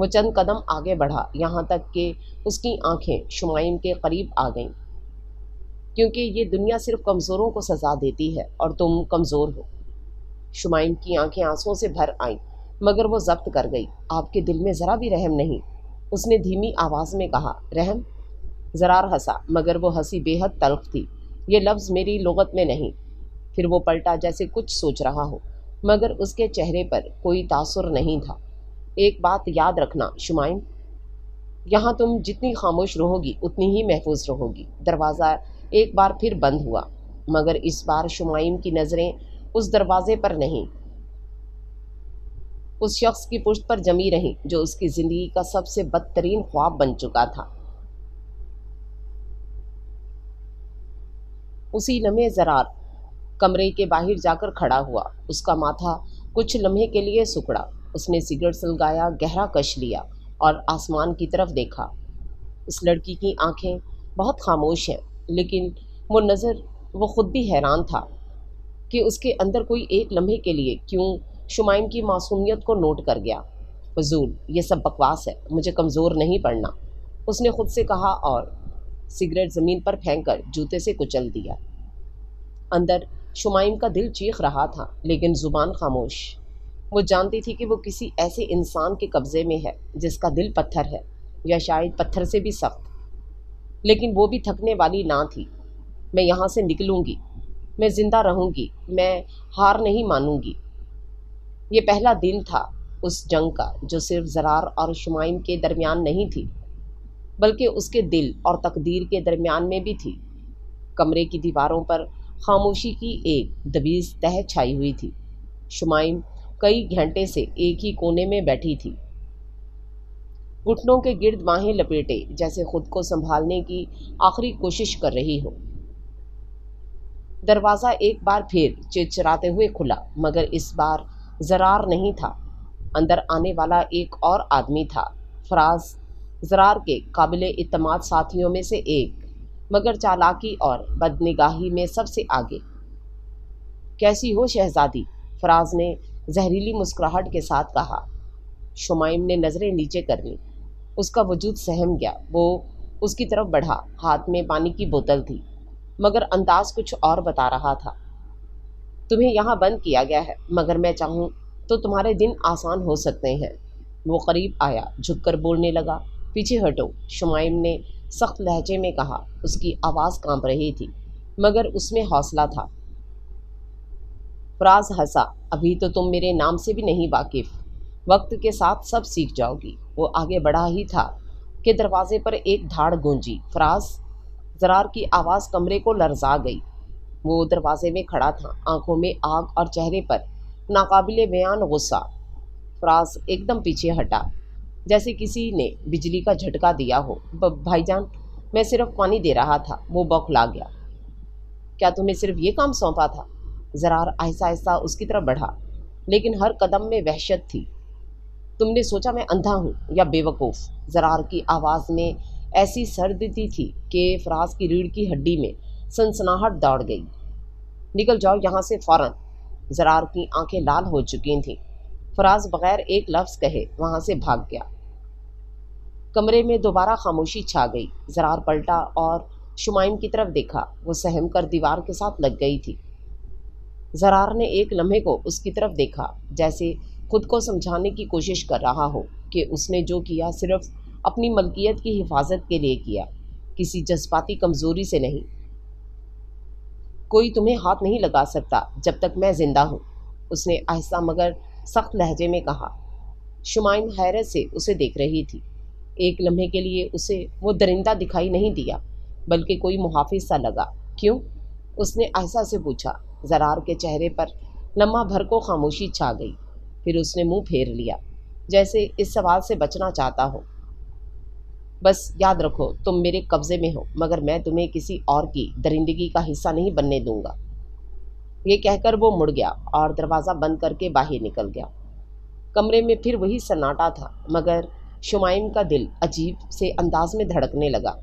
وہ چند قدم آگے بڑھا، یہاں تک کہ اس کی آنکھیں شمائم کے قریب آ گئیں۔ کیونکہ یہ دنیا صرف کمزوروں کو سزا دیتی ہے اور تم کمزور ہو۔ شمائم کی آنکھیں آنسوؤں سے بھر آئیں، مگر وہ ضبط کر گئی۔ آپ کے دل میں ذرا بھی رحم نہیں، اس نے دھیمی آواز میں کہا۔ رحم؟ زرار ہنسا، مگر وہ ہنسی بے حد تلخ تھی۔ یہ لفظ میری لغت میں نہیں۔ پھر وہ پلٹا جیسے کچھ سوچ رہا ہو، مگر اس کے چہرے پر کوئی تاثر نہیں تھا۔ ایک بات یاد رکھنا شمائم، یہاں تم جتنی خاموش رہو گی اتنی ہی محفوظ رہو گی۔ دروازہ ایک بار پھر بند ہوا، مگر اس بار شمائم کی نظریں اس دروازے پر نہیں، اس شخص کی پشت پر جمی رہیں جو اس کی زندگی کا سب سے بدترین خواب بن چکا تھا۔ اسی لمحے زرار کمرے کے باہر جا کر کھڑا ہوا۔ اس کا ماتھا کچھ لمحے کے لیے سکڑا۔ اس نے سگریٹ سلگایا، گہرا کش لیا اور آسمان کی طرف دیکھا۔ اس لڑکی کی آنکھیں بہت خاموش ہیں، لیکن وہ خود بھی حیران تھا کہ اس کے اندر کوئی ایک لمحے کے لیے کیوں شمائم کی معصومیت کو نوٹ کر گیا۔ فضول، یہ سب بکواس ہے، مجھے کمزور نہیں پڑنا، اس نے خود سے کہا اور سگریٹ زمین پر پھینک کر جوتے سے کچل دیا۔ اندر شمائم کا دل چیخ رہا تھا، لیکن زبان خاموش۔ وہ جانتی تھی کہ وہ کسی ایسے انسان کے قبضے میں ہے جس کا دل پتھر ہے، یا شاید پتھر سے بھی سخت، لیکن وہ بھی تھکنے والی نہ تھی۔ میں یہاں سے نکلوں گی، میں زندہ رہوں گی، میں ہار نہیں مانوں گی۔ یہ پہلا دن تھا اس جنگ کا، جو صرف زرار اور شمائم کے درمیان نہیں تھی، بلکہ اس کے دل اور تقدیر کے درمیان میں بھی تھی۔ کمرے کی دیواروں پر خاموشی کی ایک دبیز تہہ چھائی ہوئی تھی۔ شمائم کئی گھنٹے سے ایک ہی کونے میں بیٹھی تھی، گھٹنوں کے گرد باہیں لپیٹے، جیسے خود کو سنبھالنے کی آخری کوشش کر رہی ہو۔ دروازہ ایک بار پھر چرچراتے ہوئے کھلا، مگر اس بار زرار نہیں تھا۔ اندر آنے والا ایک اور آدمی تھا، فراز، زرار کے قابل اعتماد ساتھیوں میں سے ایک، مگر چالاکی اور بدنگاہی میں سب سے آگے۔ کیسی ہو شہزادی؟ فراز نے زہریلی مسکراہٹ کے ساتھ کہا۔ شمائم نے نظریں نیچے کر لیں، اس کا وجود سہم گیا۔ وہ اس کی طرف بڑھا، ہاتھ میں پانی کی بوتل تھی، مگر انداز کچھ اور بتا رہا تھا۔ تمہیں یہاں بند کیا گیا ہے، مگر میں چاہوں تو تمہارے دن آسان ہو سکتے ہیں۔ وہ قریب آیا، جھک کر بولنے لگا۔ پیچھے ہٹو، شمائم نے سخت لہجے میں کہا۔ اس کی آواز کانپ رہی تھی، مگر اس میں حوصلہ تھا۔ فراز ہنسا۔ ابھی تو تم میرے نام سے بھی نہیں واقف، وقت کے ساتھ سب سیکھ جاؤ گی۔ وہ آگے بڑھا ہی تھا کہ دروازے پر ایک دھاڑ گونجی۔ فراز! زرار کی آواز کمرے کو لرزا گئی۔ وہ دروازے میں کھڑا تھا، آنکھوں میں آگ اور چہرے پر ناقابل بیان غصہ۔ فراز ایک دم پیچھے ہٹا، جیسے کسی نے بجلی کا جھٹکا دیا ہو۔ بھائی جان، میں صرف پانی دے رہا تھا۔ وہ بوکھلا گیا۔ کیا تمہیں صرف یہ کام سونپا تھا؟ زرار آہستہ آہستہ اس کی طرف بڑھا، لیکن ہر قدم میں وحشت تھی۔ تم نے سوچا میں اندھا ہوں یا بے وقوف؟ زرار کی آواز میں ایسی سردی تھی کہ فراز کی ریڑھ کی ہڈی میں سنسناہٹ دوڑ گئی۔ نکل جاؤ یہاں سے فوراً! زرار کی آنکھیں لال ہو چکی تھیں۔ فراز بغیر ایک لفظ کہے وہاں سے بھاگ گیا۔ کمرے میں دوبارہ خاموشی چھا گئی۔ زرار پلٹا اور شمائم کی طرف دیکھا۔ وہ سہم کر دیوار کے ساتھ لگ گئی تھی۔ زرار نے ایک لمحے کو اس کی طرف دیکھا، جیسے خود کو سمجھانے کی کوشش کر رہا ہو کہ اس نے جو کیا صرف اپنی ملکیت کی حفاظت کے لیے کیا، کسی جذباتی کمزوری سے نہیں۔ کوئی تمہیں ہاتھ نہیں لگا سکتا جب تک میں زندہ ہوں، اس نے آہستہ مگر سخت لہجے میں کہا۔ شمائم حیرت سے اسے دیکھ رہی تھی۔ ایک لمحے کے لیے اسے وہ درندہ دکھائی نہیں دیا، بلکہ کوئی محافظ سا لگا۔ کیوں؟ اس نے آہستہ سے پوچھا۔ زرار کے چہرے پر لمحہ بھر کو خاموشی چھا گئی، پھر اس نے منہ پھیر لیا، جیسے اس سوال سے بچنا چاہتا ہو۔ بس یاد رکھو تم میرے قبضے میں ہو، مگر میں تمہیں کسی اور کی درندگی کا حصہ نہیں بننے دوں گا۔ یہ کہہ کر وہ مڑ گیا اور دروازہ بند کر کے باہر نکل گیا۔ کمرے میں پھر وہی سناٹا تھا، مگر شمائم کا دل عجیب سے انداز میں دھڑکنے لگا۔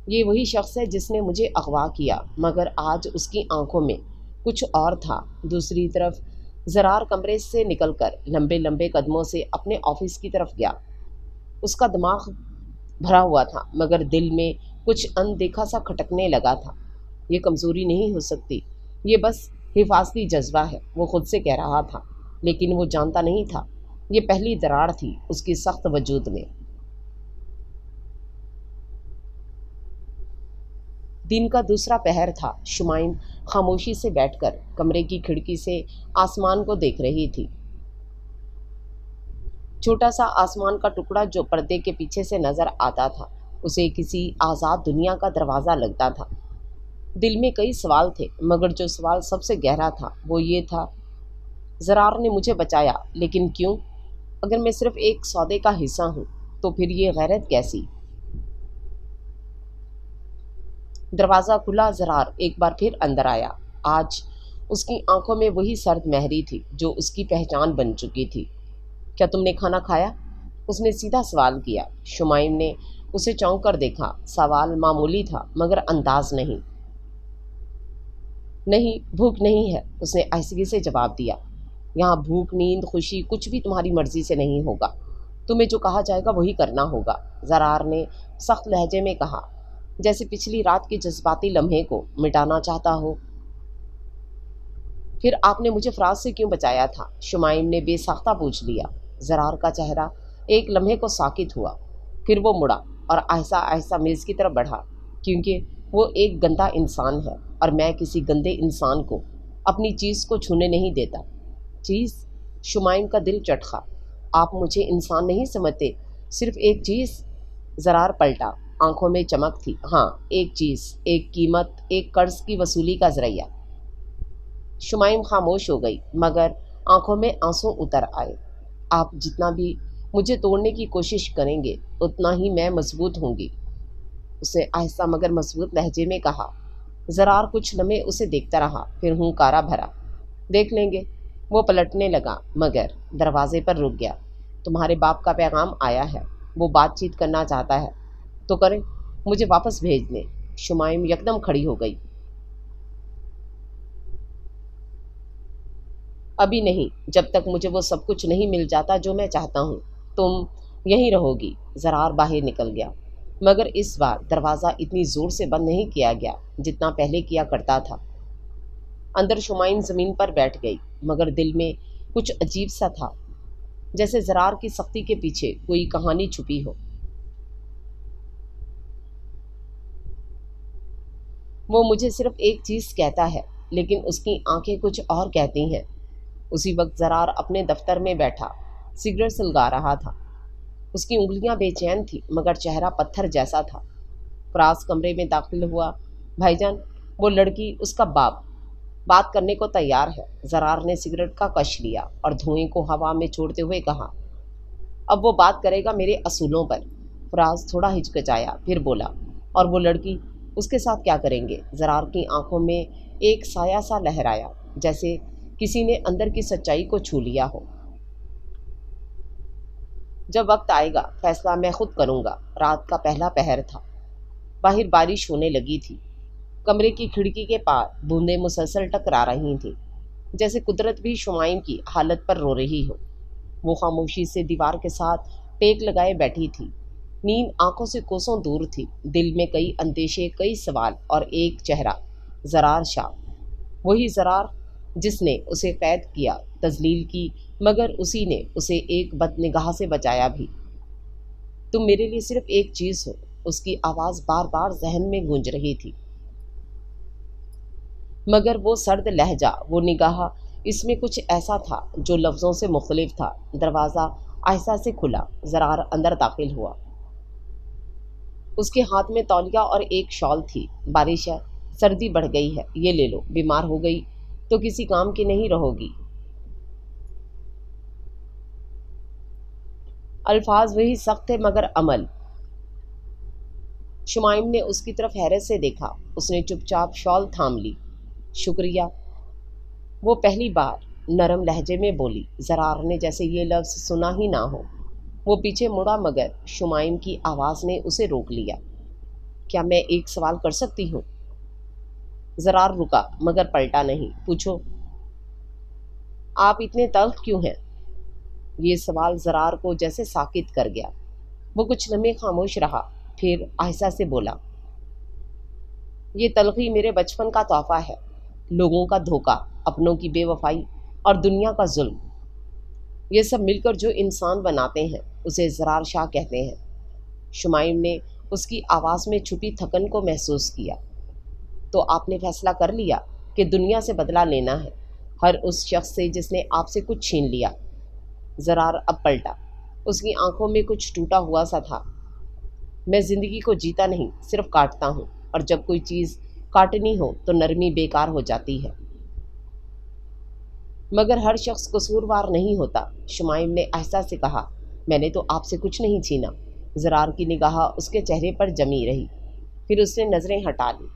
یہ وہی شخص ہے جس نے مجھے اغوا کیا، مگر آج اس کی آنکھوں میں کچھ اور تھا۔ دوسری طرف زرار کمرے سے نکل کر لمبے لمبے قدموں سے اپنے آفس کی طرف گیا۔ اس کا دماغ بھرا ہوا تھا مگر دل میں کچھ اندیکھا سا کھٹکنے لگا تھا۔ یہ کمزوری نہیں ہو سکتی، یہ بس حفاظتی جذبہ ہے، وہ خود سے کہہ رہا تھا، لیکن وہ جانتا نہیں تھا یہ پہلی دراڑ تھی اس کی سخت وجود میں۔ دن کا دوسرا پہر تھا۔ شمائم خاموشی سے بیٹھ کر کمرے کی کھڑکی سے آسمان کو دیکھ رہی تھی۔ چھوٹا سا آسمان کا ٹکڑا جو پردے کے پیچھے سے نظر آتا تھا اسے کسی آزاد دنیا کا دروازہ لگتا تھا۔ دل میں کئی سوال تھے مگر جو سوال سب سے گہرا تھا وہ یہ تھا، زرار نے مجھے بچایا لیکن کیوں؟ اگر میں صرف ایک سودے کا حصہ ہوں تو پھر یہ غیرت کیسی؟ دروازہ کھلا، زرار ایک بار پھر اندر آیا۔ آج اس کی آنکھوں میں وہی سرد مہری تھی جو اس کی پہچان بن چکی تھی۔ کیا تم نے کھانا کھایا؟ اس نے سیدھا سوال کیا۔ شمائم نے اسے چونک کر دیکھا۔ سوال معمولی تھا مگر انداز نہیں۔ نہیں، بھوک نہیں ہے، اس نے آہستگی سے جواب دیا۔ یہاں بھوک، نیند، خوشی کچھ بھی تمہاری مرضی سے نہیں ہوگا، تمہیں جو کہا جائے گا وہی کرنا ہوگا، زرار نے سخت لہجے میں کہا، جیسے پچھلی رات کے جذباتی لمحے کو مٹانا چاہتا ہو۔ پھر آپ نے مجھے فراز سے کیوں بچایا تھا؟ شمائم نے بے ساختہ پوچھ لیا۔ زرار کا چہرہ ایک لمحے کو ساکت ہوا، پھر وہ مڑا اور آہستہ آہستہ میز کی طرف بڑھا، کیونکہ وہ ایک گندا انسان ہے اور میں کسی گندے انسان کو اپنی چیز کو چھونے نہیں دیتا۔ چیز؟ شمائم کا دل چٹخا۔ آپ مجھے انسان نہیں سمجھتے، صرف ایک چیز؟ زرار پلٹا، آنکھوں میں چمک تھی۔ ہاں، ایک چیز، ایک قیمت، ایک قرض کی وصولی کا ذریعہ۔ شمائم خاموش ہو گئی مگر آنکھوں میں آنسو اتر آئے۔ آپ جتنا بھی مجھے توڑنے کی کوشش کریں گے اتنا ہی میں مضبوط ہوں گی، اس نے آہستہ مگر مضبوط لہجے میں کہا۔ زرار کچھ لمحے اسے دیکھتا رہا، پھر ہنکارا بھرا، دیکھ لیں گے۔ وہ پلٹنے لگا مگر دروازے پر رک گیا۔ تمہارے باپ کا پیغام آیا ہے، وہ بات چیت کرنا چاہتا ہے تو کرے، مجھے واپس بھیج دیں۔ شمائم یکدم کھڑی ہو گئی۔ ابھی نہیں، جب تک مجھے وہ سب کچھ نہیں مل جاتا جو میں چاہتا ہوں۔ تم یہیں رہو گی۔ زرار باہر نکل گیا مگر اس بار دروازہ اتنی زور سے بند نہیں کیا گیا جتنا پہلے کیا کرتا تھا۔ اندر شمائم زمین پر بیٹھ گئی مگر دل میں کچھ عجیب سا تھا، جیسے زرار کی سختی کے پیچھے کوئی کہانی چھپی ہو۔ وہ مجھے صرف ایک چیز کہتا ہے لیکن اس کی آنکھیں کچھ اور کہتی ہیں۔ اسی وقت زرار اپنے دفتر میں بیٹھا سگریٹ سلگا رہا تھا۔ اس کی انگلیاں بے چین تھیں مگر چہرہ پتھر جیسا تھا۔ فراز کمرے میں داخل ہوا۔ بھائی جان، وہ لڑکی، اس کا باپ بات کرنے کو تیار ہے۔ زرار نے سگریٹ کا کش لیا اور دھوئیں کو ہوا میں چھوڑتے ہوئے کہا، اب وہ بات کرے گا میرے اصولوں پر۔ فراز تھوڑا ہچکچایا پھر بولا، اور وہ لڑکی، اس کے ساتھ کیا کریں گے؟ زرار کی آنکھوں میں ایک سایہ سا لہرایا، جیسے کسی نے اندر کی سچائی کو چھو لیا ہو۔ جب وقت آئے گا فیصلہ میں خود کروں گا۔ رات کا پہلا پہر تھا، باہر بارش ہونے لگی تھی۔ کمرے کی کھڑکی کے پار بوندیں مسلسل ٹکرا رہی تھیں، جیسے قدرت بھی شمائم کی حالت پر رو رہی ہو۔ وہ خاموشی سے دیوار کے ساتھ ٹیک لگائے بیٹھی تھی۔ نیند آنکھوں سے کوسوں دور تھی، دل میں کئی اندیشے، کئی سوال اور ایک چہرہ، زرار شاہ، وہی زرار جس نے اسے قید کیا، تذلیل کی، مگر اسی نے اسے ایک بد نگاہ سے بچایا بھی۔ تم میرے لیے صرف ایک چیز ہو، اس کی آواز بار بار ذہن میں گونج رہی تھی، مگر وہ سرد لہجہ، وہ نگاہ، اس میں کچھ ایسا تھا جو لفظوں سے مختلف تھا۔ دروازہ آہستہ سے کھلا، زرار اندر داخل ہوا۔ اس کے ہاتھ میں تولیہ اور ایک شال تھی۔ بارش ہے، سردی بڑھ گئی ہے، یہ لے لو، بیمار ہو گئی تو کسی کام کی نہیں رہو گی۔ الفاظ وہی سخت تھے مگر عمل۔ شمائم نے اس کی طرف حیرت سے دیکھا، اس نے چپ چاپ شال تھام لی۔ شکریہ، وہ پہلی بار نرم لہجے میں بولی، زرار نے جیسے یہ لفظ سنا ہی نہ ہو۔ وہ پیچھے مڑا مگر شمائم کی آواز نے اسے روک لیا۔ کیا میں ایک سوال کر سکتی ہوں؟ زرار رکا مگر پلٹا نہیں۔ پوچھو۔ آپ اتنے تلخ کیوں ہیں؟ یہ سوال زرار کو جیسے ساکت کر گیا۔ وہ کچھ لمحے خاموش رہا، پھر آہستہ سے بولا، یہ تلخی میرے بچپن کا تحفہ ہے، لوگوں کا دھوکہ، اپنوں کی بے وفائی اور دنیا کا ظلم، یہ سب مل کر جو انسان بناتے ہیں اسے زرار شاہ کہتے ہیں۔ شمائم نے اس کی آواز میں چھپی تھکن کو محسوس کیا۔ تو آپ نے فیصلہ کر لیا کہ دنیا سے بدلہ لینا ہے، ہر اس شخص سے جس نے آپ سے کچھ چھین لیا؟ زرار اب پلٹا، اس کی آنکھوں میں کچھ ٹوٹا ہوا سا تھا۔ میں زندگی کو جیتا نہیں، صرف کاٹتا ہوں، اور جب کوئی چیز کاٹنی ہو تو نرمی بیکار ہو جاتی ہے۔ مگر ہر شخص قصوروار نہیں ہوتا، شمائم نے آہستہ سے کہا، میں نے تو آپ سے کچھ نہیں چھینا۔ زرار کی نگاہ اس کے چہرے پر جمی رہی، پھر اس نے نظریں ہٹا لی۔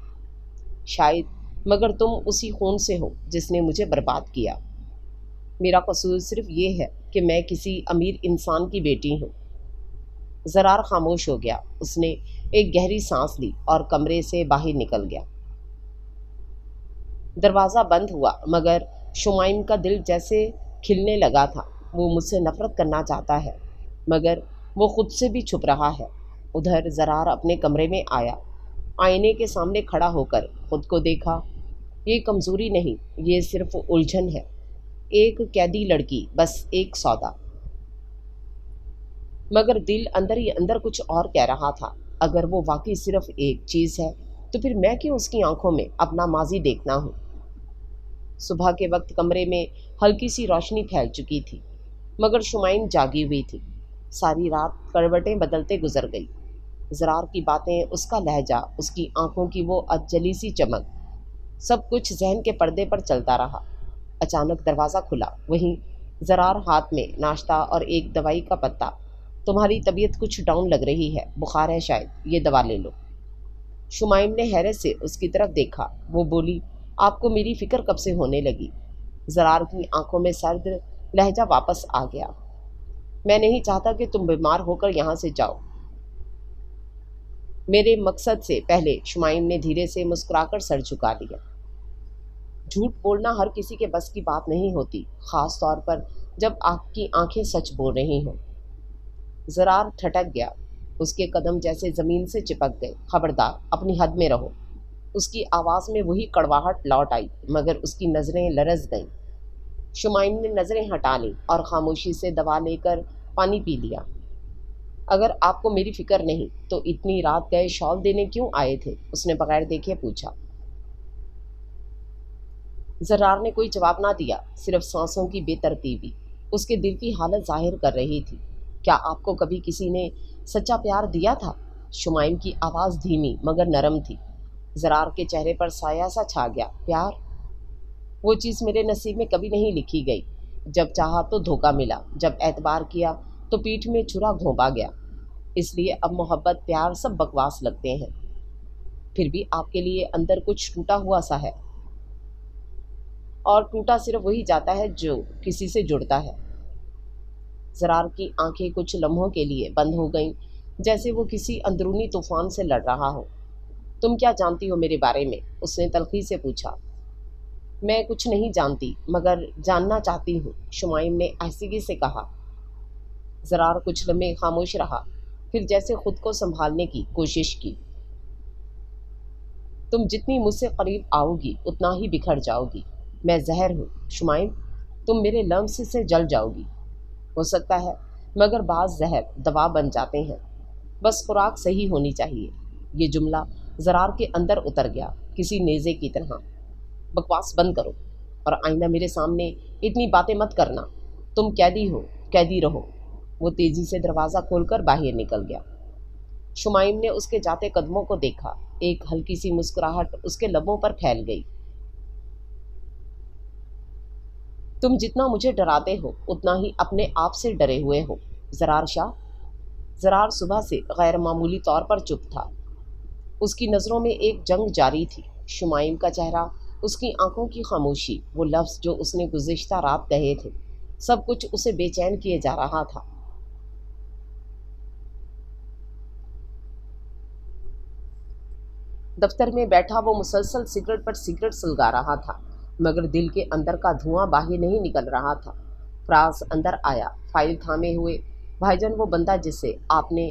شاید، مگر تم اسی خون سے ہو جس نے مجھے برباد کیا۔ میرا قصور صرف یہ ہے کہ میں کسی امیر انسان کی بیٹی ہوں۔ زرار خاموش ہو گیا، اس نے ایک گہری سانس لی اور کمرے سے باہر نکل گیا۔ دروازہ بند ہوا، مگر شمائم کا دل جیسے کھلنے لگا تھا۔ وہ مجھ سے نفرت کرنا چاہتا ہے، مگر وہ خود سے بھی چھپ رہا ہے۔ ادھر زرار اپنے کمرے میں آیا، آئینے کے سامنے کھڑا ہو کر خود کو دیکھا۔ یہ کمزوری نہیں، یہ صرف الجھن ہے، ایک قیدی لڑکی، بس ایک سودا۔ مگر دل اندر ہی اندر کچھ اور کہہ رہا تھا، اگر وہ واقعی صرف ایک چیز ہے تو پھر میں کیوں اس کی آنکھوں میں اپنا ماضی دیکھنا ہوں؟ صبح کے وقت کمرے میں ہلکی سی روشنی پھیل چکی تھی، مگر شمائم جاگی ہوئی تھی۔ ساری رات کروٹیں بدلتے گزر گئی۔ زرار کی باتیں، اس کا لہجہ، اس کی آنکھوں کی وہ ادجلی سی چمک، سب کچھ ذہن کے پردے پر چلتا رہا۔ اچانک دروازہ کھلا، وہیں زرار ہاتھ میں ناشتہ اور ایک دوائی کا پتا۔ تمہاری طبیعت کچھ ڈاؤن لگ رہی ہے، بخار ہے شاید، یہ دوا لے لو۔ شمائم نے حیرت سے اس کی طرف دیکھا۔ وہ بولی، آپ کو میری فکر کب سے ہونے لگی؟ زرار کی آنکھوں میں سرد لہجہ واپس آ گیا۔ میں نہیں چاہتا کہ تم بیمار ہو کر یہاں سے جاؤ۔ میرے مقصد سے پہلے شمائم نے دھیرے سے مسکرا کر سر جھکا لیا۔ جھوٹ بولنا ہر کسی کے بس کی بات نہیں ہوتی، خاص طور پر جب آپ کی آنکھیں سچ بول رہی ہوں۔ زرار ٹھٹک گیا، اس کے قدم جیسے زمین سے چپک گئے۔ خبردار، اپنی حد میں رہو۔ اس کی آواز میں وہی کڑواہٹ لوٹ آئی، مگر اس کی نظریں لرز گئیں۔ شمائم نے نظریں ہٹا لیں اور خاموشی سے دوا لے کر پانی پی لیا۔ اگر آپ کو میری فکر نہیں تو اتنی رات گئے شال دینے کیوں آئے تھے؟ اس نے بغیر دیکھے پوچھا۔ زرار نے کوئی جواب نہ دیا، صرف سانسوں کی بے ترتیبی اس کے دل کی حالت ظاہر کر رہی تھی۔ کیا آپ کو کبھی کسی نے سچا پیار دیا تھا؟ شمائم کی آواز دھیمی مگر نرم تھی۔ زرار کے چہرے پر سایہ سا چھا گیا۔ پیار؟ وہ چیز میرے نصیب میں کبھی نہیں لکھی گئی۔ جب چاہا تو دھوکہ ملا، جب اعتبار کیا تو پیٹھ میں چھرا گھونپا گیا۔ اس لیے اب محبت، پیار سب بکواس لگتے ہیں۔ پھر بھی آپ کے لیے اندر کچھ ٹوٹا ہوا سا ہے، اور ٹوٹا صرف وہی جاتا ہے جو کسی سے جڑتا ہے۔ زرار کی آنکھیں کچھ لمحوں کے لیے بند ہو گئیں، جیسے وہ کسی اندرونی طوفان سے لڑ رہا ہو۔ تم کیا جانتی ہو میرے بارے میں؟ اس نے تلخی سے پوچھا۔ میں کچھ نہیں جانتی، مگر جاننا چاہتی ہوں، شمائم نے آہستگی سے کہا۔ زرار کچھ لمحے خاموش رہا، پھر جیسے خود کو سنبھالنے کی کوشش کی۔ تم جتنی مجھ سے قریب آؤ گی اتنا ہی بکھر جاؤ گی۔ میں زہر ہوں شمائم، تم میرے لمس سے جل جاؤ گی۔ ہو سکتا ہے، مگر بعض زہر دوا بن جاتے ہیں، بس خوراک صحیح ہونی چاہیے۔ یہ جملہ زرار کے اندر اتر گیا، کسی نیزے کی طرح۔ بکواس بند کرو، اور آئندہ میرے سامنے اتنی باتیں مت کرنا۔ تم قیدی ہو، قیدی رہو۔ وہ تیزی سے دروازہ کھول کر باہر نکل گیا۔ شمائم نے اس کے جاتے قدموں کو دیکھا، ایک ہلکی سی مسکراہٹ اس کے لبوں پر پھیل گئی۔ تم جتنا مجھے ڈراتے ہو اتنا ہی اپنے آپ سے ڈرے ہوئے ہو، زرار شاہ۔ زرار صبح سے غیر معمولی طور پر چپ تھا، اس کی نظروں میں ایک جنگ جاری تھی۔ شمائم کا چہرہ، اس کی آنکھوں کی خاموشی، وہ لفظ جو اس نے گزشتہ رات کہے تھے، سب کچھ اسے بے چین کیے جا رہا تھا۔ دفتر میں بیٹھا وہ مسلسل سگریٹ پر سگریٹ سلگا رہا تھا، مگر دل کے اندر کا دھواں باہر نہیں نکل رہا تھا۔ فراز اندر آیا، فائل تھامے ہوئے۔ بھائی جان، وہ بندہ جس سے آپ نے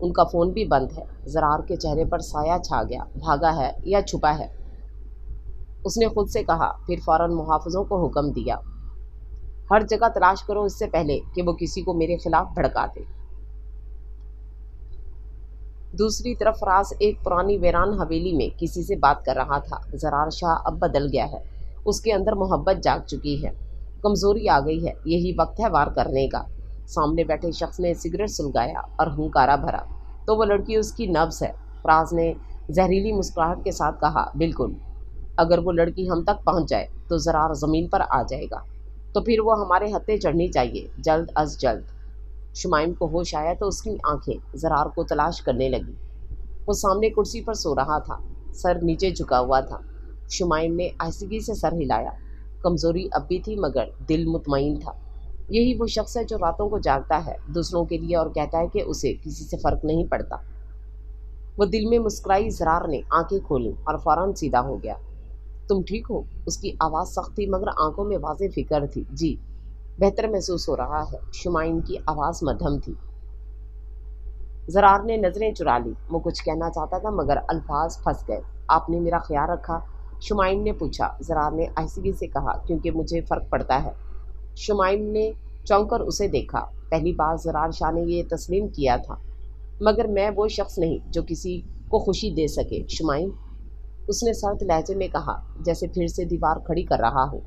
ان کا فون بھی بند ہے۔ زرار کے چہرے پر سایہ چھا گیا۔ بھاگا ہے یا چھپا ہے؟ اس نے خود سے کہا، پھر فوراً محافظوں کو حکم دیا، ہر جگہ تلاش کرو اس سے پہلے کہ وہ کسی کو میرے خلاف بھڑکا دے۔ دوسری طرف فراز ایک پرانی ویران حویلی میں کسی سے بات کر رہا تھا۔ زرار شاہ اب بدل گیا ہے، اس کے اندر محبت جاگ چکی ہے، کمزوری آ گئی ہے، یہی وقت ہے وار کرنے کا۔ سامنے بیٹھے شخص نے سگریٹ سلگایا اور ہنکارا بھرا، تو وہ لڑکی اس کی نبض ہے۔ فراز نے زہریلی مسکراہٹ کے ساتھ کہا، بالکل، اگر وہ لڑکی ہم تک پہنچ جائے تو زرار زمین پر آ جائے گا، تو پھر وہ ہمارے ہتھے چڑھنی چاہیے، جلد از جلد۔ شمائم کو ہوش آیا تو اس کی آنکھیں زرار کو تلاش کرنے لگی۔ وہ سامنے کرسی پر سو رہا تھا، سر نیچے جھکا ہوا تھا۔ شمائم نے آہستگی سے سر ہلایا۔ کمزوری اب بھی تھی مگر دل مطمئن تھا۔ یہی وہ شخص ہے جو راتوں کو جاگتا ہے دوسروں کے لیے اور کہتا ہے کہ اسے کسی سے فرق نہیں پڑتا۔ وہ دل میں مسکرائی۔ زرار نے آنکھیں کھولیں اور فوراً سیدھا ہو گیا۔ تم ٹھیک ہو؟ اس کی آواز سخت تھی مگر آنکھوں میں واضح فکر تھی۔ جی، بہتر محسوس ہو رہا ہے۔ شمائم کی آواز مدھم تھی۔ زرار نے نظریں چرا لی۔ وہ کچھ کہنا چاہتا تھا مگر الفاظ پھنس گئے۔ آپ نے میرا خیال رکھا؟ شمائم نے پوچھا۔ زرار نے آہستگی سے کہا، کیونکہ مجھے فرق پڑتا ہے۔ شمائم نے چونک کر اسے دیکھا۔ پہلی بار زرار شاہ نے یہ تسلیم کیا تھا، مگر میں وہ شخص نہیں جو کسی کو خوشی دے سکے شمائم، اس نے سرد لہجے میں کہا، جیسے پھر سے دیوار کھڑی کر رہا ہو۔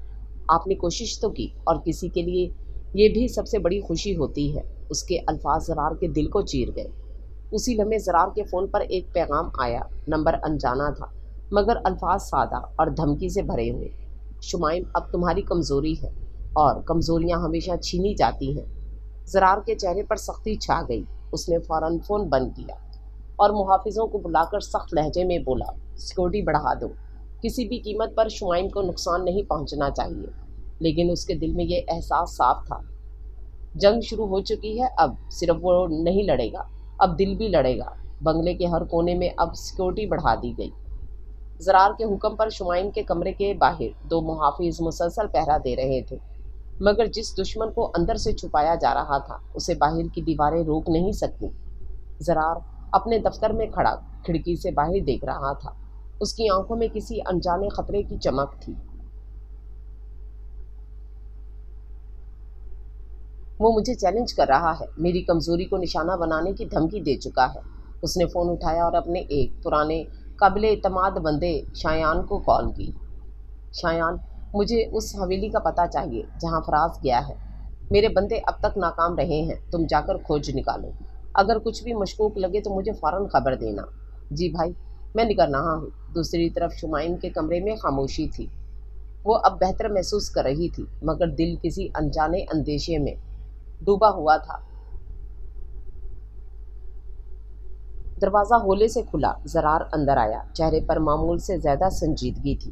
آپ نے کوشش تو کی، اور کسی کے لیے یہ بھی سب سے بڑی خوشی ہوتی ہے۔ اس کے الفاظ زرار کے دل کو چیر گئے۔ اسی لمحے زرار کے فون پر ایک پیغام آیا۔ نمبر انجانا تھا مگر الفاظ سادہ اور دھمکی سے بھرے ہوئے۔ شمائم، اب تمہاری کمزوری ہے اور کمزوریاں ہمیشہ چھینی جاتی ہیں۔ زرار کے چہرے پر سختی چھا گئی۔ اس نے فوراً فون بند کیا اور محافظوں کو بلا کر سخت لہجے میں بولا، سیکورٹی بڑھا دو، کسی بھی قیمت پر شمائم کو نقصان نہیں پہنچنا چاہیے۔ لیکن اس کے دل میں یہ احساس صاف تھا، جنگ شروع ہو چکی ہے۔ اب صرف وہ نہیں لڑے گا، اب دل بھی لڑے گا۔ بنگلے کے ہر کونے میں اب سیکورٹی بڑھا دی گئی۔ زرار کے حکم پر شمائم کے کمرے کے باہر 2 محافظ مسلسل پہرا دے رہے تھے، مگر جس دشمن کو اندر سے چھپایا جا رہا تھا اسے باہر کی دیواریں روک نہیں سکتی۔ زرار اپنے دفتر میں کھڑا کھڑکی سے باہر دیکھ رہا تھا۔ اس کی آنکھوں میں کسی انجانے خطرے کی چمک تھی۔ وہ مجھے چیلنج کر رہا ہے، میری کمزوری کو نشانہ بنانے کی دھمکی دے چکا ہے۔ اس نے فون اٹھایا اور اپنے ایک پرانے قابل اعتماد بندے شایان کو کال کی۔ شایان، مجھے اس حویلی کا پتہ چاہیے جہاں فراز گیا ہے۔ میرے بندے اب تک ناکام رہے ہیں، تم جا کر کھوج نکالو۔ اگر کچھ بھی مشکوک لگے تو مجھے فوراً خبر دینا۔ جی بھائی، میں نکل رہا ہوں۔ دوسری طرف شمائم کے کمرے میں خاموشی تھی۔ وہ اب بہتر محسوس کر رہی تھی مگر دل کسی انجانے اندیشے میں ڈوبا ہوا تھا۔ دروازہ ہولے سے کھلا۔ زرار اندر آیا۔ چہرے پر معمول سے زیادہ سنجیدگی تھی۔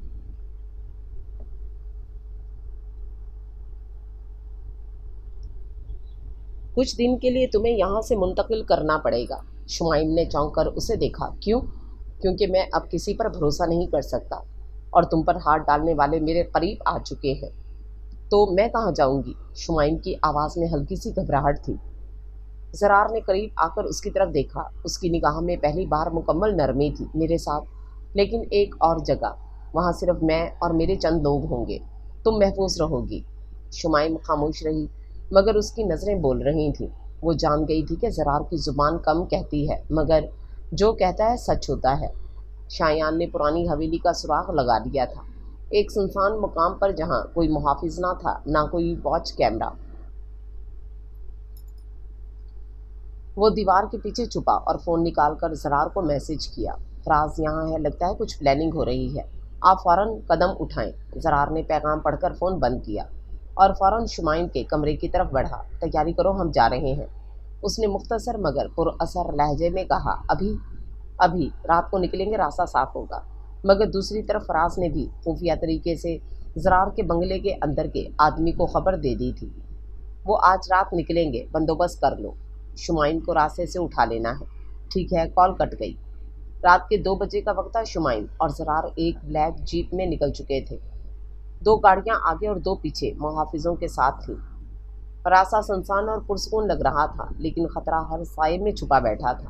کچھ دن کے لیے تمہیں یہاں سے منتقل کرنا پڑے گا۔ شمائم نے چونک کر اسے دیکھا۔ کیوں؟ کیونکہ میں اب کسی پر بھروسہ نہیں کر سکتا اور تم پر ہاتھ ڈالنے والے میرے قریب آ چکے ہیں۔ تو میں کہاں جاؤں گی؟ شمائم کی آواز میں ہلکی سی گھبراہٹ تھی۔ زرار نے قریب آ کر اس کی طرف دیکھا۔ اس کی نگاہ میں پہلی بار مکمل نرمی تھی۔ میرے ساتھ، لیکن ایک اور جگہ، وہاں صرف میں اور میرے چند لوگ ہوں گے، تم محفوظ رہو گی۔ شمائم خاموش رہی مگر اس کی نظریں بول رہی تھیں۔ وہ جان گئی تھی کہ زرار کی زبان کم کہتی ہے مگر جو کہتا ہے سچ ہوتا ہے۔ شایان نے پرانی حویلی کا سراغ لگا دیا تھا، ایک سنسان مقام پر جہاں کوئی محافظ نہ تھا، نہ کوئی واچ کیمرہ۔ وہ دیوار کے پیچھے چھپا اور فون نکال کر زرار کو میسج کیا، فراز یہاں ہے، لگتا ہے کچھ پلاننگ ہو رہی ہے، آپ فوراً قدم اٹھائیں۔ زرار نے پیغام پڑھ کر فون بند کیا اور فوراً شمائم کے کمرے کی طرف بڑھا۔ تیاری کرو، ہم جا رہے ہیں، اس نے مختصر مگر پر اثر لہجے میں کہا۔ ابھی رات کو نکلیں گے، راستہ صاف ہوگا۔ مگر دوسری طرف فراز نے بھی خفیہ طریقے سے زرار کے بنگلے کے اندر کے آدمی کو خبر دے دی تھی۔ وہ آج رات نکلیں گے، بندوبست کر لو، شمائم کو راستے سے اٹھا لینا ہے۔ ٹھیک ہے، کال کٹ گئی۔ رات کے 2 بجے کا وقت تھا۔ شمائم اور زرار ایک بلیک جیپ میں نکل چکے تھے۔ 2 گاڑیاں آگے اور 2 پیچھے محافظوں کے ساتھ تھیں۔ راستہ سنسان اور پرسکون لگ رہا تھا لیکن خطرہ ہر سائے میں چھپا بیٹھا تھا۔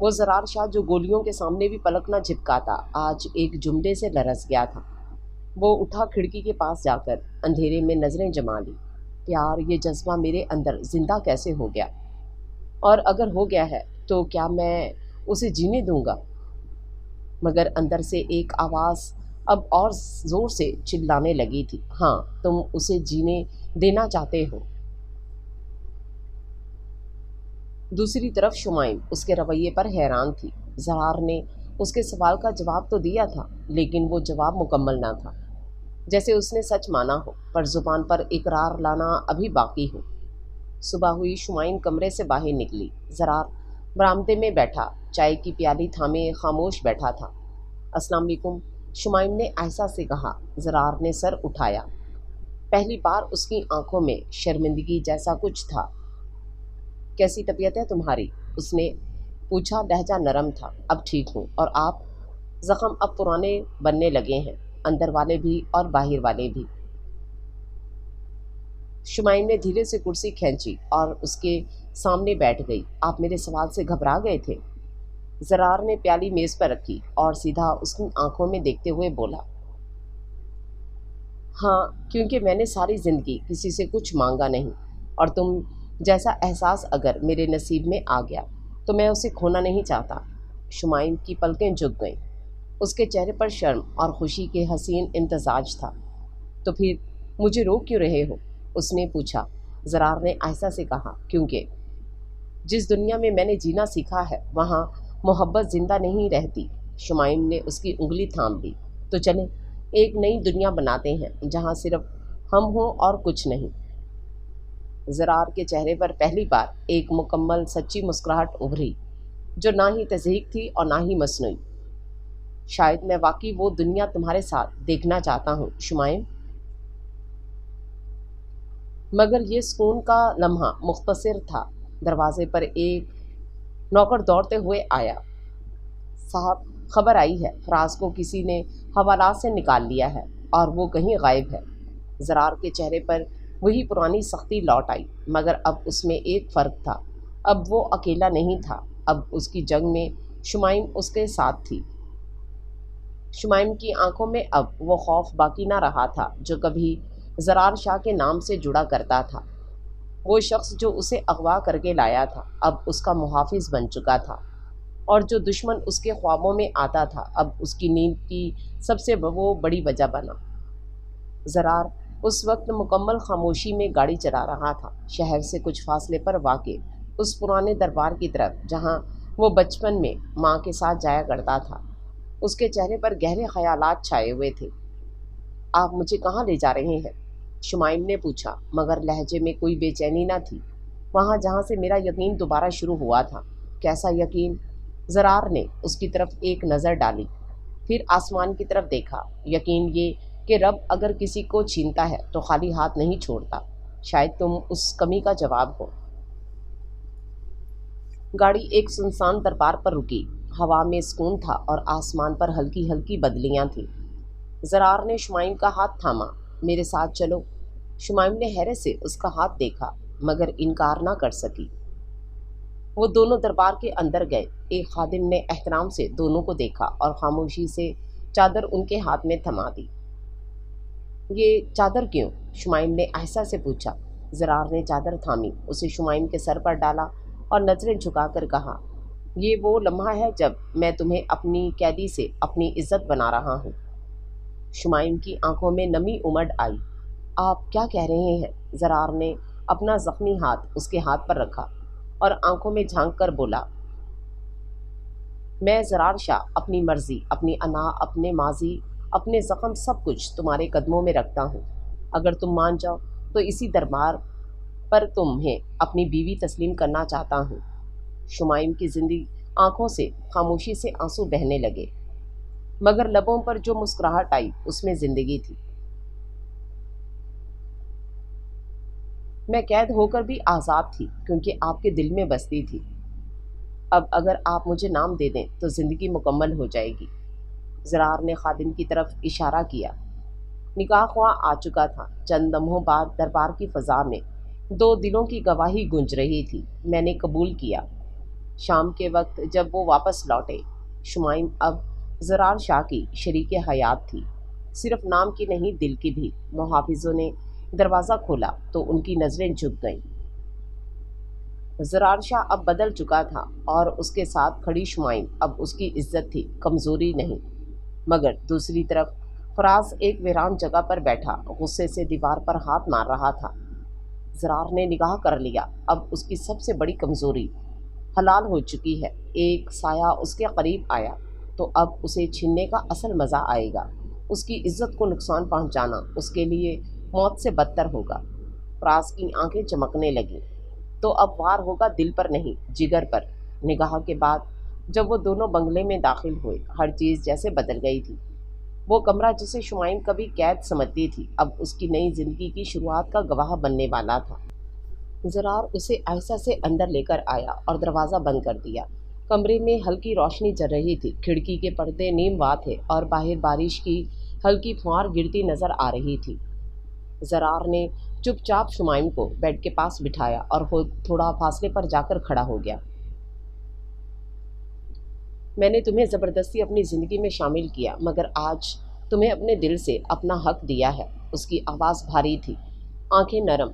وہ زرار شاہ جو گولیوں کے سامنے بھی پلک نہ جھپکاتا آج ایک جملے سے لرز گیا تھا۔ وہ اٹھا، کھڑکی کے پاس جا کر اندھیرے میں نظریں جما لی۔ پیار، یہ جذبہ میرے اندر زندہ کیسے ہو گیا؟ اور اگر ہو گیا ہے تو کیا میں اسے جینے دوں گا؟ مگر اندر سے ایک آواز اب اور زور سے چلانے لگی تھی، ہاں تم اسے جینے دینا چاہتے ہو۔ دوسری طرف شمائم اس کے رویے پر حیران تھی۔ زرار نے اس کے سوال کا جواب تو دیا تھا، لیکن وہ جواب مکمل نہ تھا، جیسے اس نے سچ مانا ہو پر زبان پر اقرار لانا ابھی باقی ہو۔ صبح ہوئی، شمائم کمرے سے باہر نکلی۔ زرار برآمدے میں بیٹھا، چائے کی پیالی تھامے خاموش بیٹھا تھا۔ السلام علیکم، شمائم نے عائشہ سے کہا۔ زرار نے سر اٹھایا۔ پہلی بار اس کی آنکھوں میں شرمندگی جیسا کچھ تھا۔ کیسی طبیعت ہے تمہاری؟ اس نے پوچھا، لہجہ نرم تھا۔ اب ٹھیک ہوں، اور آپ؟ زخم اب پرانے بننے لگے ہیں، اندر والے بھی اور باہر والے بھی۔ شمائم نے دھیرے سے کرسی کھینچی اور اس کے سامنے بیٹھ گئی۔ آپ میرے سوال سے گھبرا گئے تھے؟ زرار نے پیالی میز پر رکھی اور سیدھا اس کی آنکھوں میں دیکھتے ہوئے بولا، ہاں، کیونکہ میں نے ساری زندگی کسی سے کچھ مانگا نہیں، اور تم جیسا احساس اگر میرے نصیب میں آ گیا تو میں اسے کھونا نہیں چاہتا۔ شمائم کی پلکیں جھک گئیں۔ اس کے چہرے پر شرم اور خوشی کے حسین امتزاج تھا۔ تو پھر مجھے روک کیوں رہے ہو؟ اس نے پوچھا۔ زرار نے آہستہ سے کہا، کیونکہ جس دنیا میں میں نے جینا سیکھا ہے وہاں محبت زندہ نہیں رہتی۔ شمائم نے اس کی انگلی تھام لی۔ تو چلیں ایک نئی دنیا بناتے ہیں جہاں صرف ہم ہوں اور کچھ نہیں۔ زرار کے چہرے پر پہلی بار ایک مکمل سچی مسکراہٹ ابھری، جو نہ ہی تضحیک تھی اور نہ ہی مصنوعی۔ شاید میں واقعی وہ دنیا تمہارے ساتھ دیکھنا چاہتا ہوں شمائم، مگر یہ سکون کا لمحہ مختصر تھا۔ دروازے پر ایک نوکر دوڑتے ہوئے آیا۔ صاحب، خبر آئی ہے، فراز کو کسی نے حوالات سے نکال لیا ہے اور وہ کہیں غائب ہے۔ زرار کے چہرے پر وہی پرانی سختی لوٹ آئی، مگر اب اس میں ایک فرق تھا۔ اب وہ اکیلا نہیں تھا، اب اس کی جنگ میں شمائم اس کے ساتھ تھی۔ شمائم کی آنکھوں میں اب وہ خوف باقی نہ رہا تھا جو کبھی زرار شاہ کے نام سے جڑا کرتا تھا۔ وہ شخص جو اسے اغوا کر کے لایا تھا اب اس کا محافظ بن چکا تھا، اور جو دشمن اس کے خوابوں میں آتا تھا اب اس کی نیند کی سب سے وہ بڑی وجہ بنا۔ زرار اس وقت مکمل خاموشی میں گاڑی چلا رہا تھا، شہر سے کچھ فاصلے پر واقع اس پرانے دربار کی طرف جہاں وہ بچپن میں ماں کے ساتھ جایا کرتا تھا۔ اس کے چہرے پر گہرے خیالات چھائے ہوئے تھے۔ آپ مجھے کہاں لے جا رہے ہیں؟ شمائم نے پوچھا، مگر لہجے میں کوئی بے چینی نہ تھی۔ وہاں جہاں سے میرا یقین دوبارہ شروع ہوا تھا۔ کیسا یقین؟ زرار نے اس کی طرف ایک نظر ڈالی، پھر آسمان کی طرف دیکھا۔ یقین یہ کہ رب اگر کسی کو چھینتا ہے تو خالی ہاتھ نہیں چھوڑتا۔ شاید تم اس کمی کا جواب ہو۔ گاڑی ایک سنسان دربار پر رکی۔ ہوا میں سکون تھا اور آسمان پر ہلکی ہلکی بدلیاں تھیں۔ زرار نے شمائم کا ہاتھ تھاما۔ میرے ساتھ چلو۔ شمائم نے حیرت سے اس کا ہاتھ دیکھا مگر انکار نہ کر سکی۔ وہ دونوں دربار کے اندر گئے۔ ایک خادم نے احترام سے دونوں کو دیکھا اور خاموشی سے چادر ان کے ہاتھ میں تھما دی۔ یہ چادر کیوں؟ شمائم نے آہستہ سے پوچھا۔ زرار نے چادر تھامی، اسے شمائم کے سر پر ڈالا اور نظریں جھکا کر کہا، یہ وہ لمحہ ہے جب میں تمہیں اپنی قیدی سے اپنی عزت بنا رہا ہوں۔ شمائم کی آنکھوں میں نمی امڑ آئی۔ آپ کیا کہہ رہے ہیں؟ زرار نے اپنا زخمی ہاتھ اس کے ہاتھ پر رکھا اور آنکھوں میں جھانک کر بولا، میں زرار شاہ اپنی مرضی، اپنی انا، اپنے ماضی، اپنے زخم، سب کچھ تمہارے قدموں میں رکھتا ہوں۔ اگر تم مان جاؤ تو اسی دربار پر تمہیں اپنی بیوی تسلیم کرنا چاہتا ہوں۔ شمائم کی زندگی آنکھوں سے خاموشی سے آنسو بہنے لگے، مگر لبوں پر جو مسکراہٹ آئی اس میں زندگی تھی۔ میں قید ہو کر بھی آزاد تھی کیونکہ آپ کے دل میں بستی تھی۔ اب اگر آپ مجھے نام دے دیں تو زندگی مکمل ہو جائے گی۔ زرار نے خادم کی طرف اشارہ کیا۔ نکاح خواہ آ چکا تھا۔ چند لمحوں بعد دربار کی فضا میں دو دلوں کی گواہی گونج رہی تھی، میں نے قبول کیا۔ شام کے وقت جب وہ واپس لوٹے، شمائم اب زرار شاہ کی شریک حیات تھی، صرف نام کی نہیں دل کی بھی۔ محافظوں نے دروازہ کھولا تو ان کی نظریں جھک گئیں۔ زرار شاہ اب بدل چکا تھا اور اس کے ساتھ کھڑی شمائم اب اس کی عزت تھی، کمزوری نہیں۔ مگر دوسری طرف فراز ایک ویران جگہ پر بیٹھا غصے سے دیوار پر ہاتھ مار رہا تھا۔ زرار نے نگاہ کر لیا، اب اس کی سب سے بڑی کمزوری حلال ہو چکی ہے۔ ایک سایہ اس کے قریب آیا تو اب اسے چھیننے کا اصل مزہ آئے گا۔ اس کی عزت کو نقصان پہنچانا اس کے لیے موت سے بدتر ہوگا۔ فراز کی آنکھیں چمکنے لگیں۔ تو اب وار ہوگا دل پر نہیں، جگر پر۔ نگاہ کے بعد جب وہ دونوں بنگلے میں داخل ہوئے، ہر چیز جیسے بدل گئی تھی۔ وہ کمرہ جسے شمائم کبھی قید سمجھتی تھی، اب اس کی نئی زندگی کی شروعات کا گواہ بننے والا تھا۔ زرار اسے آہستہ سے اندر لے کر آیا اور دروازہ بند کر دیا۔ کمرے میں ہلکی روشنی جل رہی تھی، کھڑکی کے پردے نیم وا تھے اور باہر بارش کی ہلکی پھوار گرتی نظر آ رہی تھی۔ زرار نے چپ چاپ شمائم کو بیڈ کے پاس بٹھایا اور خود تھوڑا فاصلے پر جا کر کھڑا ہو گیا۔ میں نے تمہیں زبردستی اپنی زندگی میں شامل کیا، مگر آج تمہیں اپنے دل سے اپنا حق دیا ہے۔ اس کی آواز بھاری تھی، آنکھیں نرم۔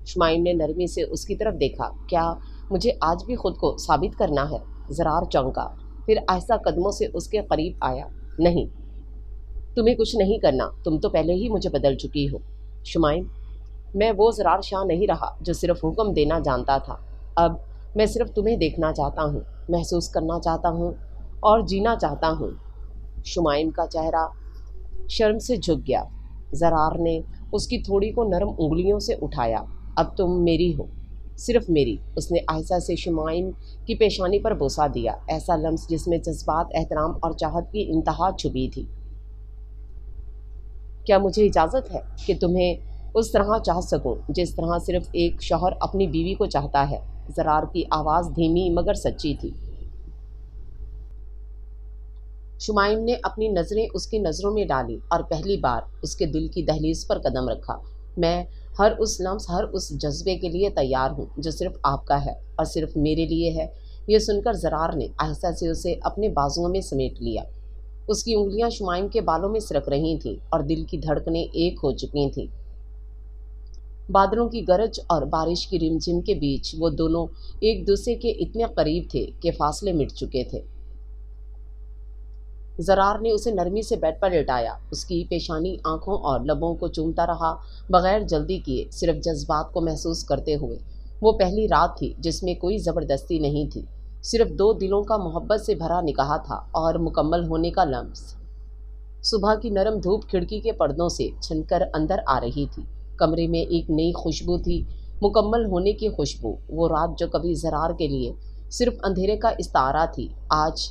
شمائم نے نرمی سے اس کی طرف دیکھا۔ کیا مجھے آج بھی خود کو ثابت کرنا ہے؟ زرار چونکا، پھر آہستہ قدموں سے اس کے قریب آیا۔ نہیں، تمہیں کچھ نہیں کرنا، تم تو پہلے ہی مجھے بدل چکی ہو۔ شمائم، میں وہ زرار شاہ نہیں رہا جو صرف حکم دینا جانتا تھا۔ اب میں صرف تمہیں دیکھنا چاہتا ہوں، محسوس کرنا چاہتا ہوں اور جینا چاہتا ہوں۔ شمائم کا چہرہ شرم سے جھک گیا۔ زرار نے اس کی تھوڑی کو نرم انگلیوں سے اٹھایا۔ اب تم میری ہو، صرف میری۔ اس نے آہستہ سے شمائم کی پیشانی پر بوسہ دیا، ایسا لمس جس میں جذبات، احترام اور چاہت کی انتہا چھپی تھی۔ کیا مجھے اجازت ہے کہ تمہیں اس طرح چاہ سکوں جس طرح صرف ایک شوہر اپنی بیوی کو چاہتا ہے؟ زرار کی آواز دھیمی مگر سچی تھی۔ شمائم نے اپنی نظریں اس کی نظروں میں ڈالی اور پہلی بار اس کے دل کی دہلیز پر قدم رکھا۔ میں ہر اس لمس، ہر اس جذبے کے لیے تیار ہوں جو صرف آپ کا ہے اور صرف میرے لیے ہے۔ یہ سن کر زرار نے آہستہ سے اسے اپنے بازوؤں میں سمیٹ لیا۔ اس کی انگلیاں شمائم کے بالوں میں سرک رہی تھیں اور دل کی دھڑکنیں ایک ہو چکی تھیں۔ بادلوں کی گرج اور بارش کی رم جھم کے بیچ وہ دونوں ایک دوسرے کے اتنے قریب تھے کہ فاصلے مٹ چکے تھے۔ زرار نے اسے نرمی سے بیڈ پر لٹایا، اس کی پیشانی، آنکھوں اور لبوں کو چومتا رہا، بغیر جلدی کیے، صرف جذبات کو محسوس کرتے ہوئے۔ وہ پہلی رات تھی جس میں کوئی زبردستی نہیں تھی، صرف دو دلوں کا محبت سے بھرا نکاح تھا اور مکمل ہونے کا لمس۔ صبح کی نرم دھوپ کھڑکی کے پردوں سے چھن کر اندر آ رہی تھی۔ کمرے میں ایک نئی خوشبو تھی، مکمل ہونے کی خوشبو۔ وہ رات جو کبھی زرار کے لیے صرف اندھیرے کا استعارہ تھی، آج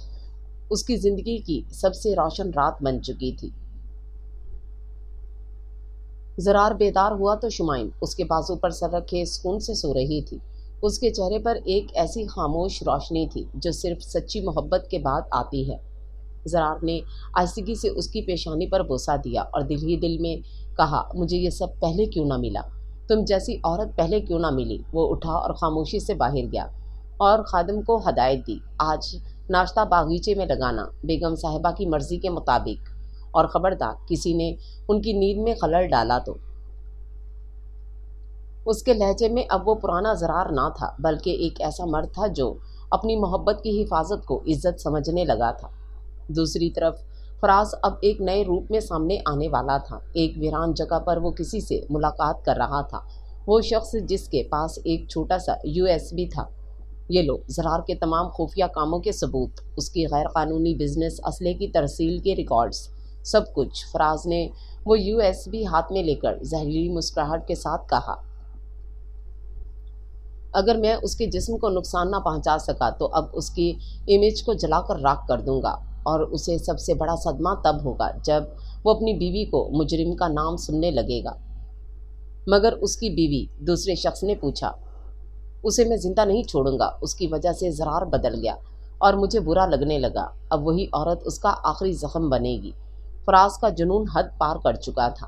اس کی زندگی کی سب سے روشن رات بن چکی تھی۔ زرار بیدار ہوا تو شمائم اس کے بازو پر سر رکھے سکون سے سو رہی تھی۔ اس کے چہرے پر ایک ایسی خاموش روشنی تھی جو صرف سچی محبت کے بعد آتی ہے۔ زرار نے آہستگی سے اس کی پیشانی پر بوسہ دیا اور دل ہی دل میں کہا، مجھے یہ سب پہلے کیوں نہ ملا؟ تم جیسی عورت پہلے کیوں نہ ملی؟ وہ اٹھا اور خاموشی سے باہر گیا اور خادم کو ہدایت دی، آج ناشتہ باغیچے میں لگانا، بیگم صاحبہ کی مرضی کے مطابق، اور خبردار کسی نے ان کی نیند میں خلل ڈالا تو۔ اس کے لہجے میں اب وہ پرانا زرار نہ تھا، بلکہ ایک ایسا مرد تھا جو اپنی محبت کی حفاظت کو عزت سمجھنے لگا تھا۔ دوسری طرف فراز اب ایک نئے روپ میں سامنے آنے والا تھا۔ ایک ویران جگہ پر وہ کسی سے ملاقات کر رہا تھا، وہ شخص جس کے پاس ایک چھوٹا سا USB تھا۔ یہ لو، زرار کے تمام خفیہ کاموں کے ثبوت، اس کی غیر قانونی بزنس، اسلحے کی ترسیل کے ریکارڈز، سب کچھ۔ فراز نے وہ USB ہاتھ میں لے کر زہریلی مسکراہٹ کے ساتھ کہا، اگر میں اس کے جسم کو نقصان نہ پہنچا سکا تو اب اس کی امیج کو جلا کر راکھ کر دوں گا، اور اسے سب سے بڑا صدمہ تب ہوگا جب وہ اپنی بیوی کو مجرم کا نام سننے لگے گا۔ مگر اس کی بیوی؟ دوسرے شخص نے پوچھا۔ اسے میں زندہ نہیں چھوڑوں گا۔ اس کی وجہ سے زرار بدل گیا اور مجھے برا لگنے لگا۔ اب وہی عورت اس کا آخری زخم بنے گی۔ فراز کا جنون حد پار کر چکا تھا۔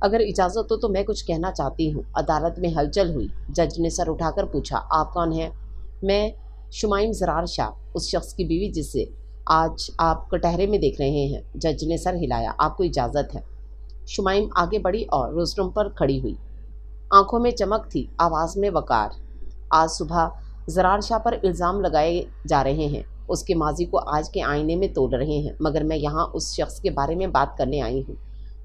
اگر اجازت ہو تو میں کچھ کہنا چاہتی ہوں۔ عدالت میں ہلچل ہوئی۔ جج نے سر اٹھا کر پوچھا، آپ کون ہیں؟ میں شمائم زرار شاہ، اس شخص کی بیوی جس سے آج آپ کٹہرے میں دیکھ رہے ہیں۔ جج نے سر ہلایا، آپ کو اجازت ہے۔ شمائم آگے بڑھی اور روسٹم پر کھڑی ہوئی۔ آنکھوں میں چمک تھی، آواز میں وقار۔ آج صبح زرار شاہ پر الزام لگائے جا رہے ہیں، اس کے ماضی کو آج کے آئینے میں تول رہے ہیں، مگر میں یہاں اس شخص کے بارے میں بات کرنے آئی ہوں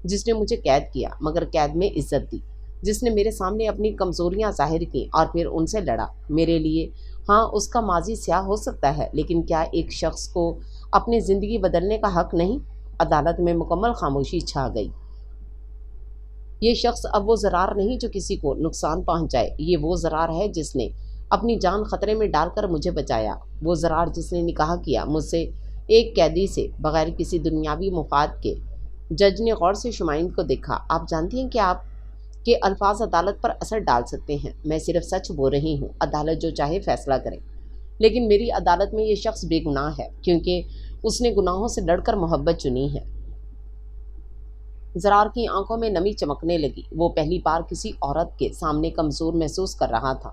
جس نے مجھے قید کیا مگر قید میں عزت دی، جس نے میرے سامنے اپنی کمزوریاں ظاہر کیں اور پھر ان سے لڑا۔ میرے لیے ہاں اس کا ماضی سیاہ ہو سکتا ہے، لیکن کیا ایک شخص کو اپنی زندگی بدلنے کا حق نہیں؟ عدالت میں مکمل خاموشی چھا گئی۔ یہ شخص اب وہ زرار نہیں جو کسی کو نقصان پہنچائے، یہ وہ زرار ہے جس نے اپنی جان خطرے میں ڈال کر مجھے بچایا، وہ زرار جس نے نکاح کیا مجھ سے ایک قیدی سے بغیر کسی دنیاوی مفاد کے۔ جج نے غور سے شمائم کو دیکھا، آپ جانتی ہیں کہ آپ کے الفاظ عدالت پر اثر ڈال سکتے ہیں، میں صرف سچ بول رہی ہوں، عدالت جو چاہے فیصلہ کرے، لیکن میری عدالت میں یہ شخص بے گناہ ہے کیونکہ اس نے گناہوں سے لڑ کر محبت چنی ہے۔ زرار کی آنکھوں میں نمی چمکنے لگی، وہ پہلی بار کسی عورت کے سامنے کمزور محسوس کر رہا تھا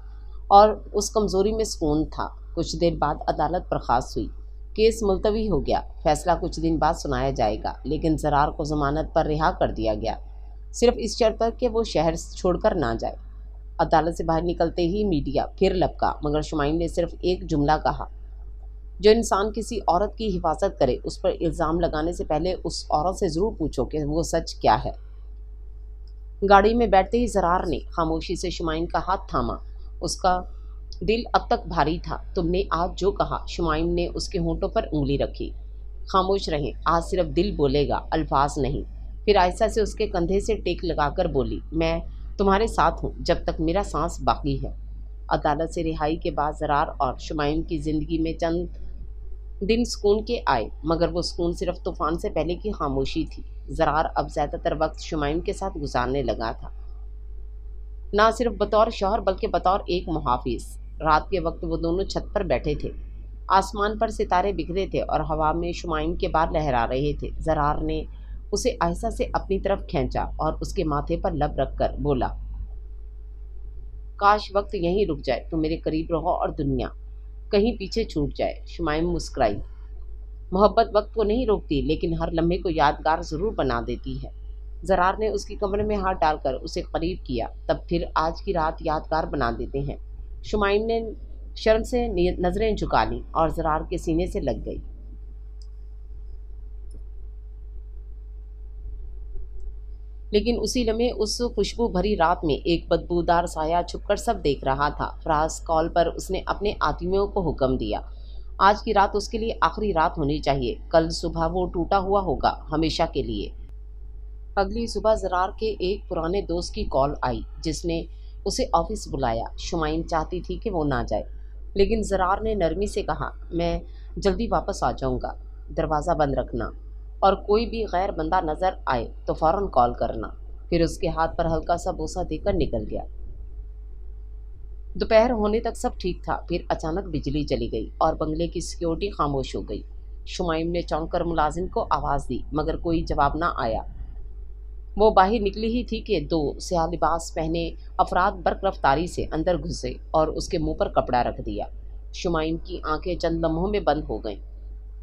اور اس کمزوری میں سکون تھا۔ کچھ دیر بعد عدالت برخاست ہوئی، کیس ملتوی ہو گیا، فیصلہ کچھ دن بعد سنایا جائے گا، لیکن زرار کو ضمانت پر رہا کر دیا گیا، صرف اس شرط پر کہ وہ شہر چھوڑ کر نہ جائے۔ عدالت سے باہر نکلتے ہی میڈیا پھر لپکا، مگر شمائم نے صرف ایک جملہ کہا، جو انسان کسی عورت کی حفاظت کرے اس پر الزام لگانے سے پہلے اس عورت سے ضرور پوچھو کہ وہ سچ کیا ہے۔ گاڑی میں بیٹھتے ہی زرار نے خاموشی سے شمائم کا ہاتھ تھاما، اس کا دل اب تک بھاری تھا۔ تم نے آج جو کہا، شمائم نے اس کے ہونٹوں پر انگلی رکھی، خاموش رہیں، آج صرف دل بولے گا، الفاظ نہیں۔ پھر آہستہ سے اس کے کندھے سے ٹیک لگا کر بولی، میں تمہارے ساتھ ہوں جب تک میرا سانس باقی ہے۔ عدالت سے رہائی کے بعد زرار اور شمائم کی زندگی میں چند دن سکون کے آئے، مگر وہ سکون صرف طوفان سے پہلے کی خاموشی تھی۔ زرار اب زیادہ تر وقت شمائم کے ساتھ گزارنے لگا تھا، نہ صرف بطور شوہر بلکہ بطور ایک محافظ۔ رات کے وقت وہ دونوں چھت پر بیٹھے تھے، آسمان پر ستارے بکھرے تھے اور ہوا میں شمائم کے بال لہرا رہے تھے۔ زرار نے اسے آہستہ سے اپنی طرف کھینچا اور اس کے ماتھے پر لب رکھ کر بولا، کاش وقت یہیں رک جائے، تم میرے قریب رہو اور دنیا کہیں پیچھے چھوٹ جائے۔ شمائم مسکرائی، محبت وقت کو نہیں روکتی لیکن ہر لمحے کو یادگار ضرور بنا دیتی ہے۔ زرار نے اس کی کمر میں ہاتھ ڈال کر اسے قریب کیا، تب پھر آج کی رات یادگار بنا دیتے ہیں۔ شمائم نے شرم سے نظریں جھکا لیں اور زرار کے سینے سے لگ گئی۔ لیکن اسی لمحے اس خوشبو بھری رات میں ایک بدبودار سایہ چھپ کر سب دیکھ رہا تھا۔ فراز کال پر اس نے اپنے آدمیوں کو حکم دیا، آج کی رات اس کے لیے آخری رات ہونی چاہیے، کل صبح وہ ٹوٹا ہوا ہوگا، ہمیشہ کے لیے۔ اگلی صبح زرار کے ایک پرانے دوست کی کال آئی جس نے اسے آفس بلایا۔ شمائم چاہتی تھی کہ وہ نہ جائے، لیکن زرار نے نرمی سے کہا، میں جلدی واپس آ جاؤں گا، دروازہ بند رکھنا اور کوئی بھی غیر بندہ نظر آئے تو فوراً کال کرنا۔ پھر اس کے ہاتھ پر ہلکا سا بوسہ دے کر نکل گیا۔ دوپہر ہونے تک سب ٹھیک تھا، پھر اچانک بجلی چلی گئی اور بنگلے کی سیکیورٹی خاموش ہو گئی۔ شمائم نے چونک کر ملازم کو آواز دی، مگر کوئی جواب نہ آیا۔ وہ باہر نکلی ہی تھی کہ دو سیاہ لباس پہنے افراد برق رفتاری سے اندر گھسے اور اس کے منہ پر کپڑا رکھ دیا۔ شمائم کی آنکھیں چند لمحوں میں بند ہو گئیں۔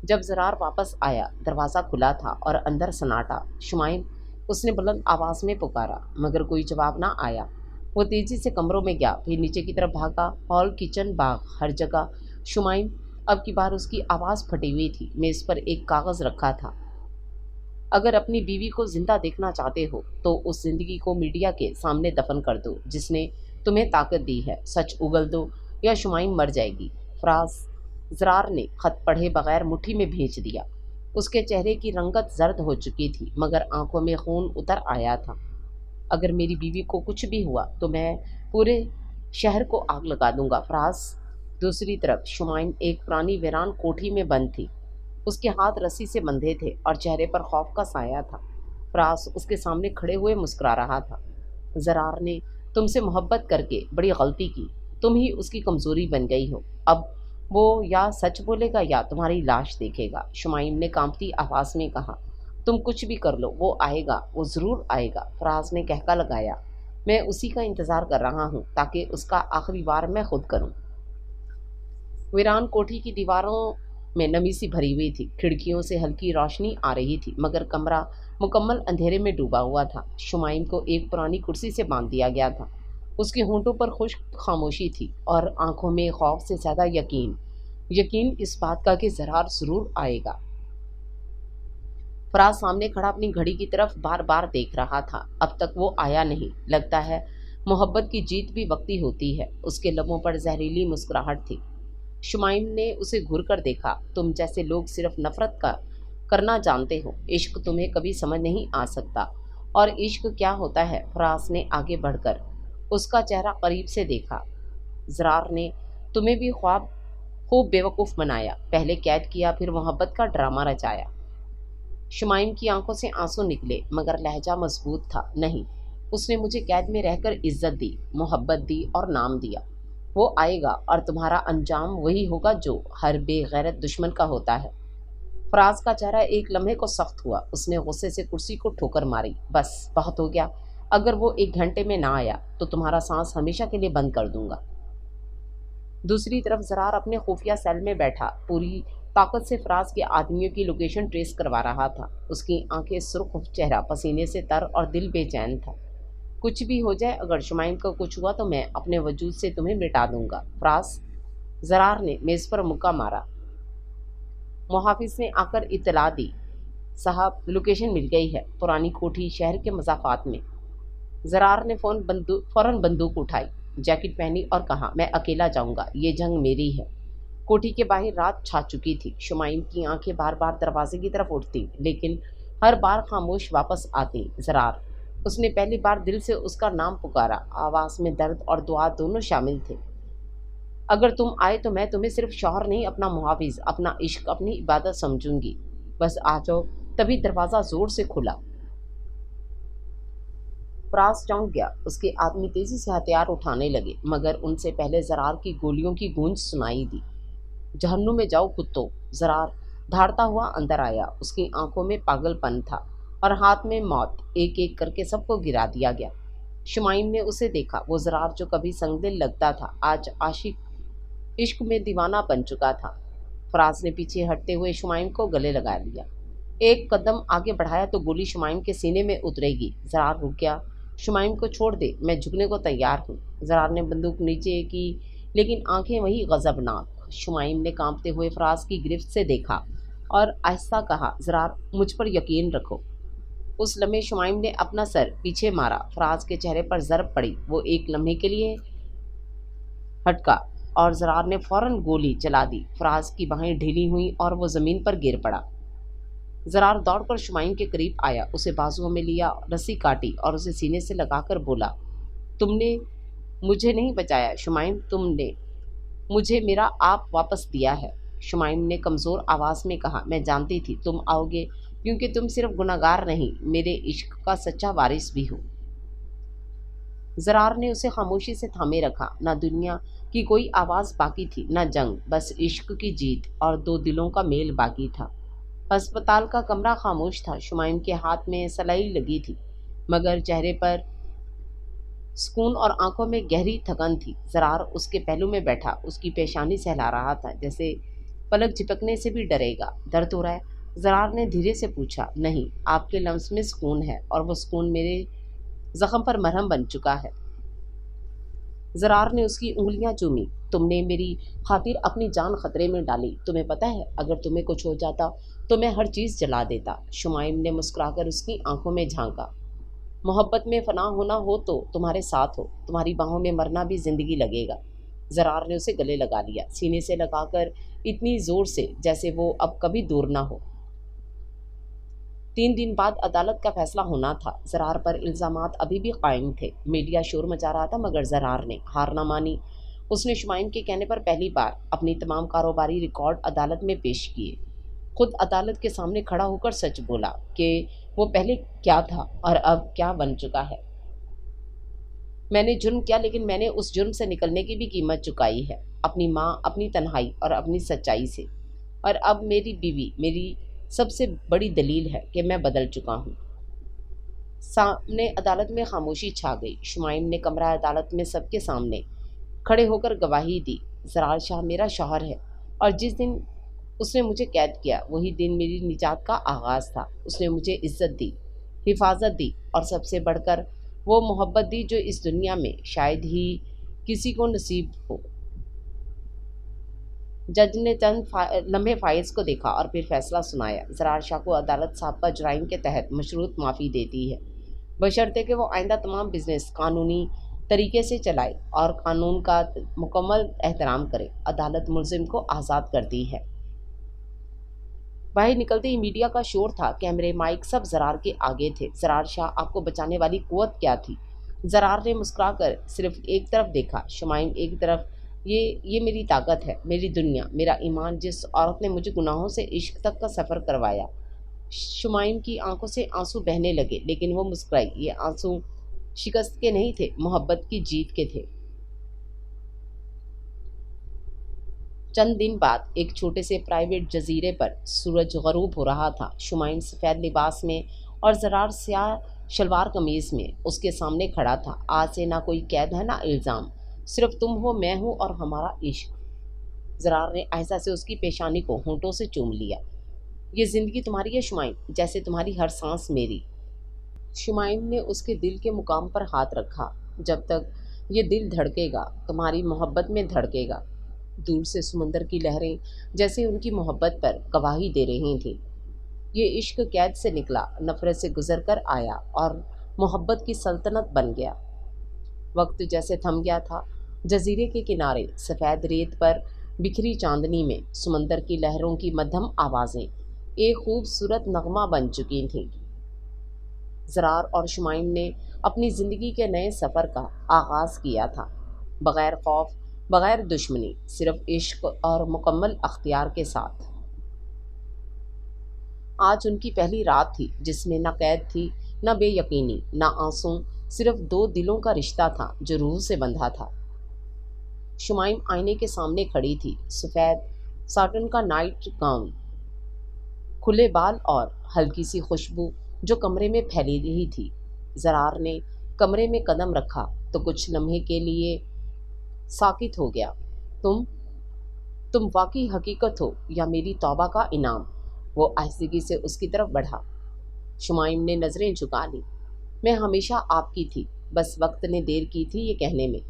جب زرار واپس آیا، دروازہ کھلا تھا اور اندر سناٹا۔ شمائم، اس نے بلند آواز میں پکارا، مگر کوئی جواب نہ آیا۔ وہ تیزی سے کمروں میں گیا، پھر نیچے کی طرف بھاگا، ہال، کچن، باغ، ہر جگہ شمائم۔ اب کی بار اس کی آواز پھٹی ہوئی تھی۔ میز پر ایک کاغذ رکھا تھا، اگر اپنی بیوی کو زندہ دیکھنا چاہتے ہو تو اس زندگی کو میڈیا کے سامنے دفن کر دو جس نے تمہیں طاقت دی ہے، سچ اگل دو یا شمائم مر جائے گی۔ فراز زرار نے خط پڑھے بغیر مٹھی میں بھیج دیا۔ اس کے چہرے کی رنگت زرد ہو چکی تھی مگر آنکھوں میں خون اتر آیا تھا۔ اگر میری بیوی کو کچھ بھی ہوا تو میں پورے شہر کو آگ لگا دوں گا، فراز۔ دوسری طرف شمائم ایک پرانی ویران کوٹھی میں بند تھی، اس کے ہاتھ رسی سے بندھے تھے اور چہرے پر خوف کا سایہ تھا۔ فراز اس کے سامنے کھڑے ہوئے مسکرا رہا تھا۔ زرار نے تم سے محبت کر کے بڑی غلطی کی، تم ہی اس کی کمزوری بن گئی ہو، اب وہ یا سچ بولے گا یا تمہاری لاش دیکھے گا۔ شمائم نے کانپتی آواز میں کہا، تم کچھ بھی کر لو، وہ آئے گا، وہ ضرور آئے گا، فراز نے کہکا لگایا۔ میں اسی کا انتظار کر رہا ہوں تاکہ اس کا آخری وار میں خود کروں۔ ویران کوٹھی کی دیواروں میں نمی سی بھری ہوئی تھی، کھڑکیوں سے ہلکی روشنی آ رہی تھی مگر کمرہ مکمل اندھیرے میں ڈوبا ہوا تھا۔ شمائم کو ایک پرانی کرسی سے باندھ دیا گیا تھا۔ اس کے ہونٹوں پر خشک خاموشی تھی اور آنکھوں میں خوف سے زیادہ یقین اس بات کا کہ زرار ضرور آئے گا۔ فراز سامنے کھڑا اپنی گھڑی کی طرف بار بار دیکھ رہا تھا۔ اب تک وہ آیا نہیں۔ لگتا ہے محبت کی جیت بھی وقتی ہوتی ہے۔ اس کے لبوں پر زہریلی مسکراہٹ تھی۔ شمائم نے اسے گھور کر دیکھا۔ تم جیسے لوگ صرف نفرت کرنا جانتے ہو، عشق تمہیں کبھی سمجھ نہیں آ سکتا۔ اور عشق کیا ہوتا ہے؟ فراز نے آگے بڑھ کر اس کا چہرہ قریب سے دیکھا۔ زرار نے تمہیں بھی خوب بیوقوف بنایا، پہلے قید کیا، پھر محبت کا ڈرامہ رچایا۔ شمائم کی آنکھوں سے آنسو نکلے مگر لہجہ مضبوط تھا۔ نہیں، اس نے مجھے قید میں رہ کر عزت دی، محبت دی اور نام دیا۔ وہ آئے گا اور تمہارا انجام وہی ہوگا جو ہر بے غیرت دشمن کا ہوتا ہے۔ فراز کا چہرہ ایک لمحے کو سخت ہوا۔ اس نے غصے سے کرسی کو ٹھوکر ماری۔ بس بہت ہو گیا۔ اگر وہ 1 گھنٹے میں نہ آیا تو تمہارا سانس ہمیشہ کے لیے بند کر دوں گا۔ دوسری طرف زرار اپنے خفیہ سیل میں بیٹھا پوری طاقت سے فراز کے آدمیوں کی لوکیشن ٹریس کروا رہا تھا۔ اس کی آنکھیں سرخ، چہرہ پسینے سے تر اور دل بے چین تھا۔ کچھ بھی ہو جائے، اگر شمائم کو کچھ ہوا تو میں اپنے وجود سے تمہیں مٹا دوں گا۔ فراز، زرار نے میز پر مکہ مارا۔ محافظ نے آ کر اطلاع دی، صاحب لوکیشن مل گئی ہے، پرانی کوٹھی شہر کے مضافات میں۔ زرار نے فوراً بندوق اٹھائی، جیکٹ پہنی اور کہا، میں اکیلا جاؤں گا، یہ جنگ میری ہے۔ کوٹھی کے باہر رات چھا چکی تھی۔ شمائم کی آنکھیں بار بار دروازے کی طرف اٹھتی لیکن ہر بار خاموش واپس آتی۔ زرار، اس نے پہلی بار دل سے اس کا نام پکارا۔ آواز میں درد اور دعا دونوں شامل تھے۔ اگر تم آئے تو میں تمہیں صرف شوہر نہیں، اپنا محافظ، اپنا عشق، اپنی عبادت سمجھوں گی۔ بس آ جاؤ۔ تبھی دروازہ زور سے کھلا۔ فراز چونک گیا۔ اس کے آدمی تیزی سے ہتھیار اٹھانے لگے مگر ان سے پہلے زرار کی گولیوں کی گونج سنائی دی۔ جہنم میں جاؤ کتو! زرار دھاڑتا ہوا اندر آیا۔ اس کی آنکھوں میں پاگل پن تھا اور ہاتھ میں موت۔ ایک ایک کر کے سب کو گرا دیا گیا۔ شمائم نے اسے دیکھا۔ وہ زرار جو کبھی سنگ دل لگتا تھا آج عشق میں دیوانہ بن چکا تھا۔ فراز نے پیچھے ہٹتے ہوئے شمائم کو گلے لگا لیا۔ ایک قدم آگے بڑھایا تو گولی شمائم کے سینے میں اترے گی۔ زرار رک گیا۔ شمائم کو چھوڑ دے، میں جھکنے کو تیار ہوں۔ زرار نے بندوق نیچے کی لیکن آنکھیں وہی غضبناک۔ شمائم نے کانپتے ہوئے فراز کی گرفت سے دیکھا اور آہستہ کہا، زرار مجھ پر یقین رکھو۔ اس لمحے شمائم نے اپنا سر پیچھے مارا۔ فراز کے چہرے پر ضرب پڑی۔ وہ ایک لمحے کے لیے ہٹکا اور زرار نے فوراً گولی چلا دی۔ فراز کی باہیں ڈھیلی ہوئیں اور وہ زمین پر گر پڑا۔ زرار دوڑ کر شمائم کے قریب آیا، اسے بازوؤں میں لیا، رسی کاٹی اور اسے سینے سے لگا کر بولا، تم نے مجھے نہیں بچایا شمائم، تم نے مجھے میرا آپ واپس دیا ہے۔ شمائم نے کمزور آواز میں کہا، میں جانتی تھی تم آؤ گے کیونکہ تم صرف گناہگار نہیں، میرے عشق کا سچا وارث بھی ہو۔ زرار نے اسے خاموشی سے تھامے رکھا۔ نہ دنیا کی کوئی آواز باقی تھی، نہ جنگ، بس عشق کی جیت اور 2 دلوں کا میل باقی تھا۔ ہسپتال کا کمرہ خاموش تھا۔ شمائم کے ہاتھ میں سلائی لگی تھی مگر چہرے پر سکون اور آنکھوں میں گہری تھکن تھی۔ زرار اس کے پہلو میں بیٹھا، اس کی پیشانی سہلا رہا تھا جیسے پلک جھپکنے سے بھی ڈرے گا۔ درد ہو رہا ہے؟ زرار نے دھیرے سے پوچھا۔ نہیں، آپ کے لمس میں سکون ہے اور وہ سکون میرے زخم پر مرہم بن چکا ہے۔ زرار نے اس کی انگلیاں چومی۔ تم نے میری خاطر اپنی جان خطرے میں ڈالی، تمہیں پتہ ہے اگر تمہیں کچھ ہو جاتا تو میں ہر چیز جلا دیتا۔ شمائم نے مسکرا کر اس کی آنکھوں میں جھانکا۔ محبت میں فنا ہونا ہو تو تمہارے ساتھ ہو، تمہاری باہوں میں مرنا بھی زندگی لگے گا۔ زرار نے اسے گلے لگا لیا، سینے سے لگا کر اتنی زور سے جیسے وہ اب کبھی دور نہ ہو۔ 3 دن بعد عدالت کا فیصلہ ہونا تھا۔ زرار پر الزامات ابھی بھی قائم تھے۔ میڈیا شور مچا رہا تھا مگر زرار نے ہار نہ مانی۔ اس نے شمائم کے کہنے پر پہلی بار اپنی تمام کاروباری ریکارڈ عدالت میں پیش کیے۔ خود عدالت کے سامنے کھڑا ہو کر سچ بولا کہ وہ پہلے کیا تھا اور اب کیا بن چکا ہے۔ میں نے جرم کیا لیکن میں نے اس جرم سے نکلنے کی بھی قیمت چکائی ہے، اپنی ماں، اپنی تنہائی اور اپنی سچائی سے۔ اور اب میری بیوی، میری سب سے بڑی دلیل ہے کہ میں بدل چکا ہوں۔ سامنے عدالت میں خاموشی چھا گئی۔ شمائم نے کمرہ عدالت میں سب کے سامنے کھڑے ہو کر گواہی دی، زرار شاہ میرا شوہر ہے، اور جس دن اس نے مجھے قید کیا وہی دن میری نجات کا آغاز تھا۔ اس نے مجھے عزت دی، حفاظت دی، اور سب سے بڑھ کر وہ محبت دی جو اس دنیا میں شاید ہی کسی کو نصیب ہو۔ جج نے چند لمحے فائز کو دیکھا اور پھر فیصلہ سنایا۔ زرار شاہ کو عدالت سابقہ جرائم کے تحت مشروط معافی دیتی ہے، بشرطے کہ وہ آئندہ تمام بزنس قانونی طریقے سے چلائے اور قانون کا مکمل احترام کرے۔ عدالت ملزم کو آزاد کرتی ہے۔ باہر نکلتے ہی میڈیا کا شور تھا، کیمرے، مائک سب زرار کے آگے تھے۔ زرار شاہ، آپ کو بچانے والی قوت کیا تھی؟ زرار نے مسکرا کر صرف ایک طرف دیکھا، شمائم ایک طرف۔ یہ میری طاقت ہے، میری دنیا، میرا ایمان، جس عورت نے مجھے گناہوں سے عشق تک کا سفر کروایا۔ شمائم کی آنکھوں سے آنسو بہنے لگے، لیکن وہ مسکرائی۔ یہ آنسو شکست کے نہیں تھے، محبت کی جیت کے تھے۔ چند دن بعد ایک چھوٹے سے پرائیویٹ جزیرے پر سورج غروب ہو رہا تھا۔ شمائم سفید لباس میں اور زرار سیاہ شلوار قمیض میں اس کے سامنے کھڑا تھا۔ آج سے نہ کوئی قید ہے، نہ الزام، صرف تم ہو، میں ہوں، اور ہمارا عشق۔ زرار نے آہستہ سے اس کی پیشانی کو ہونٹوں سے چوم لیا۔ یہ زندگی تمہاری ہے شمائم، جیسے تمہاری ہر سانس میری۔ شمائم نے اس کے دل کے مقام پر ہاتھ رکھا۔ جب تک یہ دل دھڑکے گا، تمہاری محبت میں دھڑکے گا۔ دور سے سمندر کی لہریں جیسے ان کی محبت پر گواہی دے رہی تھیں۔ یہ عشق قید سے نکلا، نفرت سے گزر کر آیا اور محبت کی سلطنت بن گیا۔ وقت جیسے تھم گیا تھا۔ جزیرے کے کنارے سفید ریت پر بکھری چاندنی میں سمندر کی لہروں کی مدھم آوازیں ایک خوبصورت نغمہ بن چکی تھیں۔ زرار اور شمائم نے اپنی زندگی کے نئے سفر کا آغاز کیا تھا، بغیر خوف، بغیر دشمنی، صرف عشق اور مکمل اختیار کے ساتھ۔ آج ان کی پہلی رات تھی جس میں نہ قید تھی، نہ بے یقینی، نہ آنسو، صرف دو دلوں کا رشتہ تھا جو روح سے بندھا تھا۔ شمائم آئینے کے سامنے کھڑی تھی، سفید ساٹن کا نائٹ گاؤن، کھلے بال اور ہلکی سی خوشبو جو کمرے میں پھیلی رہی تھی۔ زرار نے کمرے میں قدم رکھا تو کچھ لمحے کے لیے ساکت ہو گیا۔ تم واقعی حقیقت ہو یا میری توبہ کا انعام؟ وہ آہستگی سے اس کی طرف بڑھا۔ شمائم نے نظریں جھکا لی۔ میں ہمیشہ آپ کی تھی، بس وقت نے دیر کی تھی یہ کہنے میں۔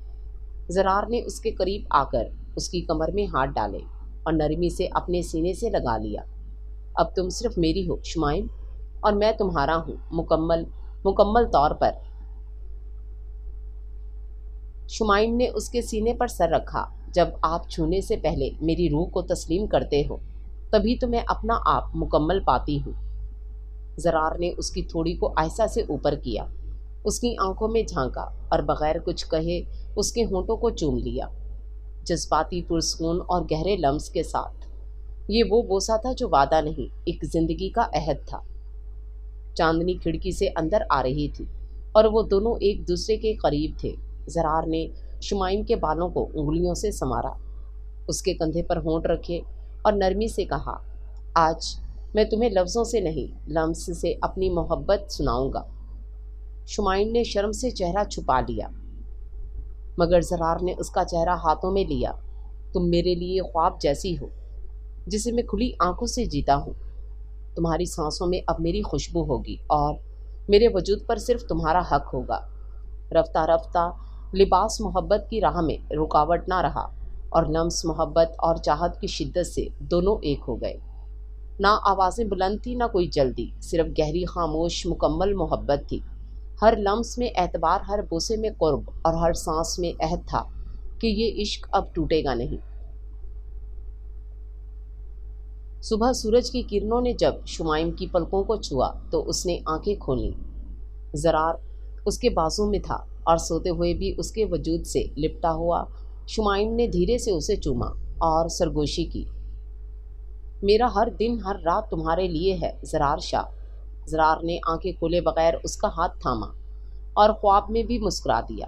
زرار نے اس کے قریب آ کر اس کی کمر میں ہاتھ ڈالے اور نرمی سے اپنے سینے سے لگا لیا۔ اب تم صرف میری ہو شمائم، اور میں تمہارا ہوں، مکمل طور پر۔ شمائم نے اس کے سینے پر سر رکھا۔ جب آپ چھونے سے پہلے میری روح کو تسلیم کرتے ہو، تبھی تو میں اپنا آپ مکمل پاتی ہوں۔ زرار نے اس کی تھوڑی کو آہستہ سے اوپر کیا، اس کی آنکھوں میں جھانکا اور بغیر کچھ کہے اس کے ہونٹوں کو چوم لیا، جذباتی، پرسکون اور گہرے لمس کے ساتھ۔ یہ وہ بوسہ تھا جو وعدہ نہیں، ایک زندگی کا عہد تھا۔ چاندنی کھڑکی سے اندر آ رہی تھی اور وہ دونوں ایک دوسرے کے قریب تھے۔ زرار نے شمائم کے بالوں کو انگلیوں سے سنوارا، اس کے کندھے پر ہونٹ رکھے اور نرمی سے کہا، آج میں تمہیں لفظوں سے نہیں، لمس سے اپنی محبت سناؤں گا۔ شمائم نے شرم سے چہرہ چھپا لیا، مگر زرار نے اس کا چہرہ ہاتھوں میں لیا۔ تم میرے لیے خواب جیسی ہو جسے میں کھلی آنکھوں سے جیتا ہوں۔ تمہاری سانسوں میں اب میری خوشبو ہوگی اور میرے وجود پر صرف تمہارا حق ہوگا۔ رفتہ رفتہ لباس محبت کی راہ میں رکاوٹ نہ رہا، اور لمس محبت اور چاہت کی شدت سے دونوں ایک ہو گئے۔ نہ آوازیں بلند تھی، نہ کوئی جلدی، صرف گہری خاموش مکمل محبت تھی۔ ہر لمس میں اعتبار، ہر بوسے میں قرب، اور ہر سانس میں عہد تھا کہ یہ عشق اب ٹوٹے گا نہیں۔ صبح سورج کی کرنوں نے جب شمائم کی پلکوں کو چھوا تو اس نے آنکھیں کھولیں۔ زرار اس کے بازو میں تھا اور سوتے ہوئے بھی اس کے وجود سے لپٹا ہوا۔ شمائم نے دھیرے سے اسے چوما اور سرگوشی کی۔ میرا ہر دن، ہر رات تمہارے لیے ہے زرار شاہ۔ زرار نے آنکھیں کھولے بغیر اس کا ہاتھ تھاما اور خواب میں بھی مسکرا دیا۔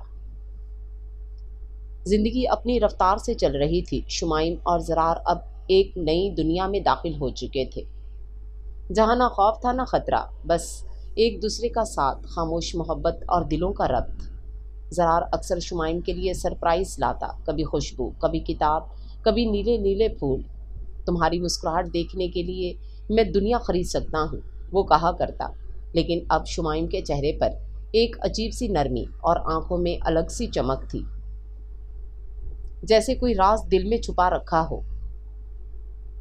زندگی اپنی رفتار سے چل رہی تھی۔ شمائم اور زرار اب ایک نئی دنیا میں داخل ہو چکے تھے۔ جہاں نہ خوف تھا نہ خطرہ، بس ایک دوسرے کا ساتھ، خاموش محبت اور دلوں کا ربط۔ زرار اکثر شمائم کے لیے سرپرائز لاتا، کبھی خوشبو، کبھی کتاب، کبھی نیلے نیلے پھول۔ تمہاری مسکراہٹ دیکھنے کے لیے میں دنیا خرید سکتا ہوں، وہ کہا کرتا۔ لیکن اب شمائم کے چہرے پر ایک عجیب سی نرمی اور آنکھوں میں الگ سی چمک تھی، جیسے کوئی راز دل میں چھپا رکھا ہو۔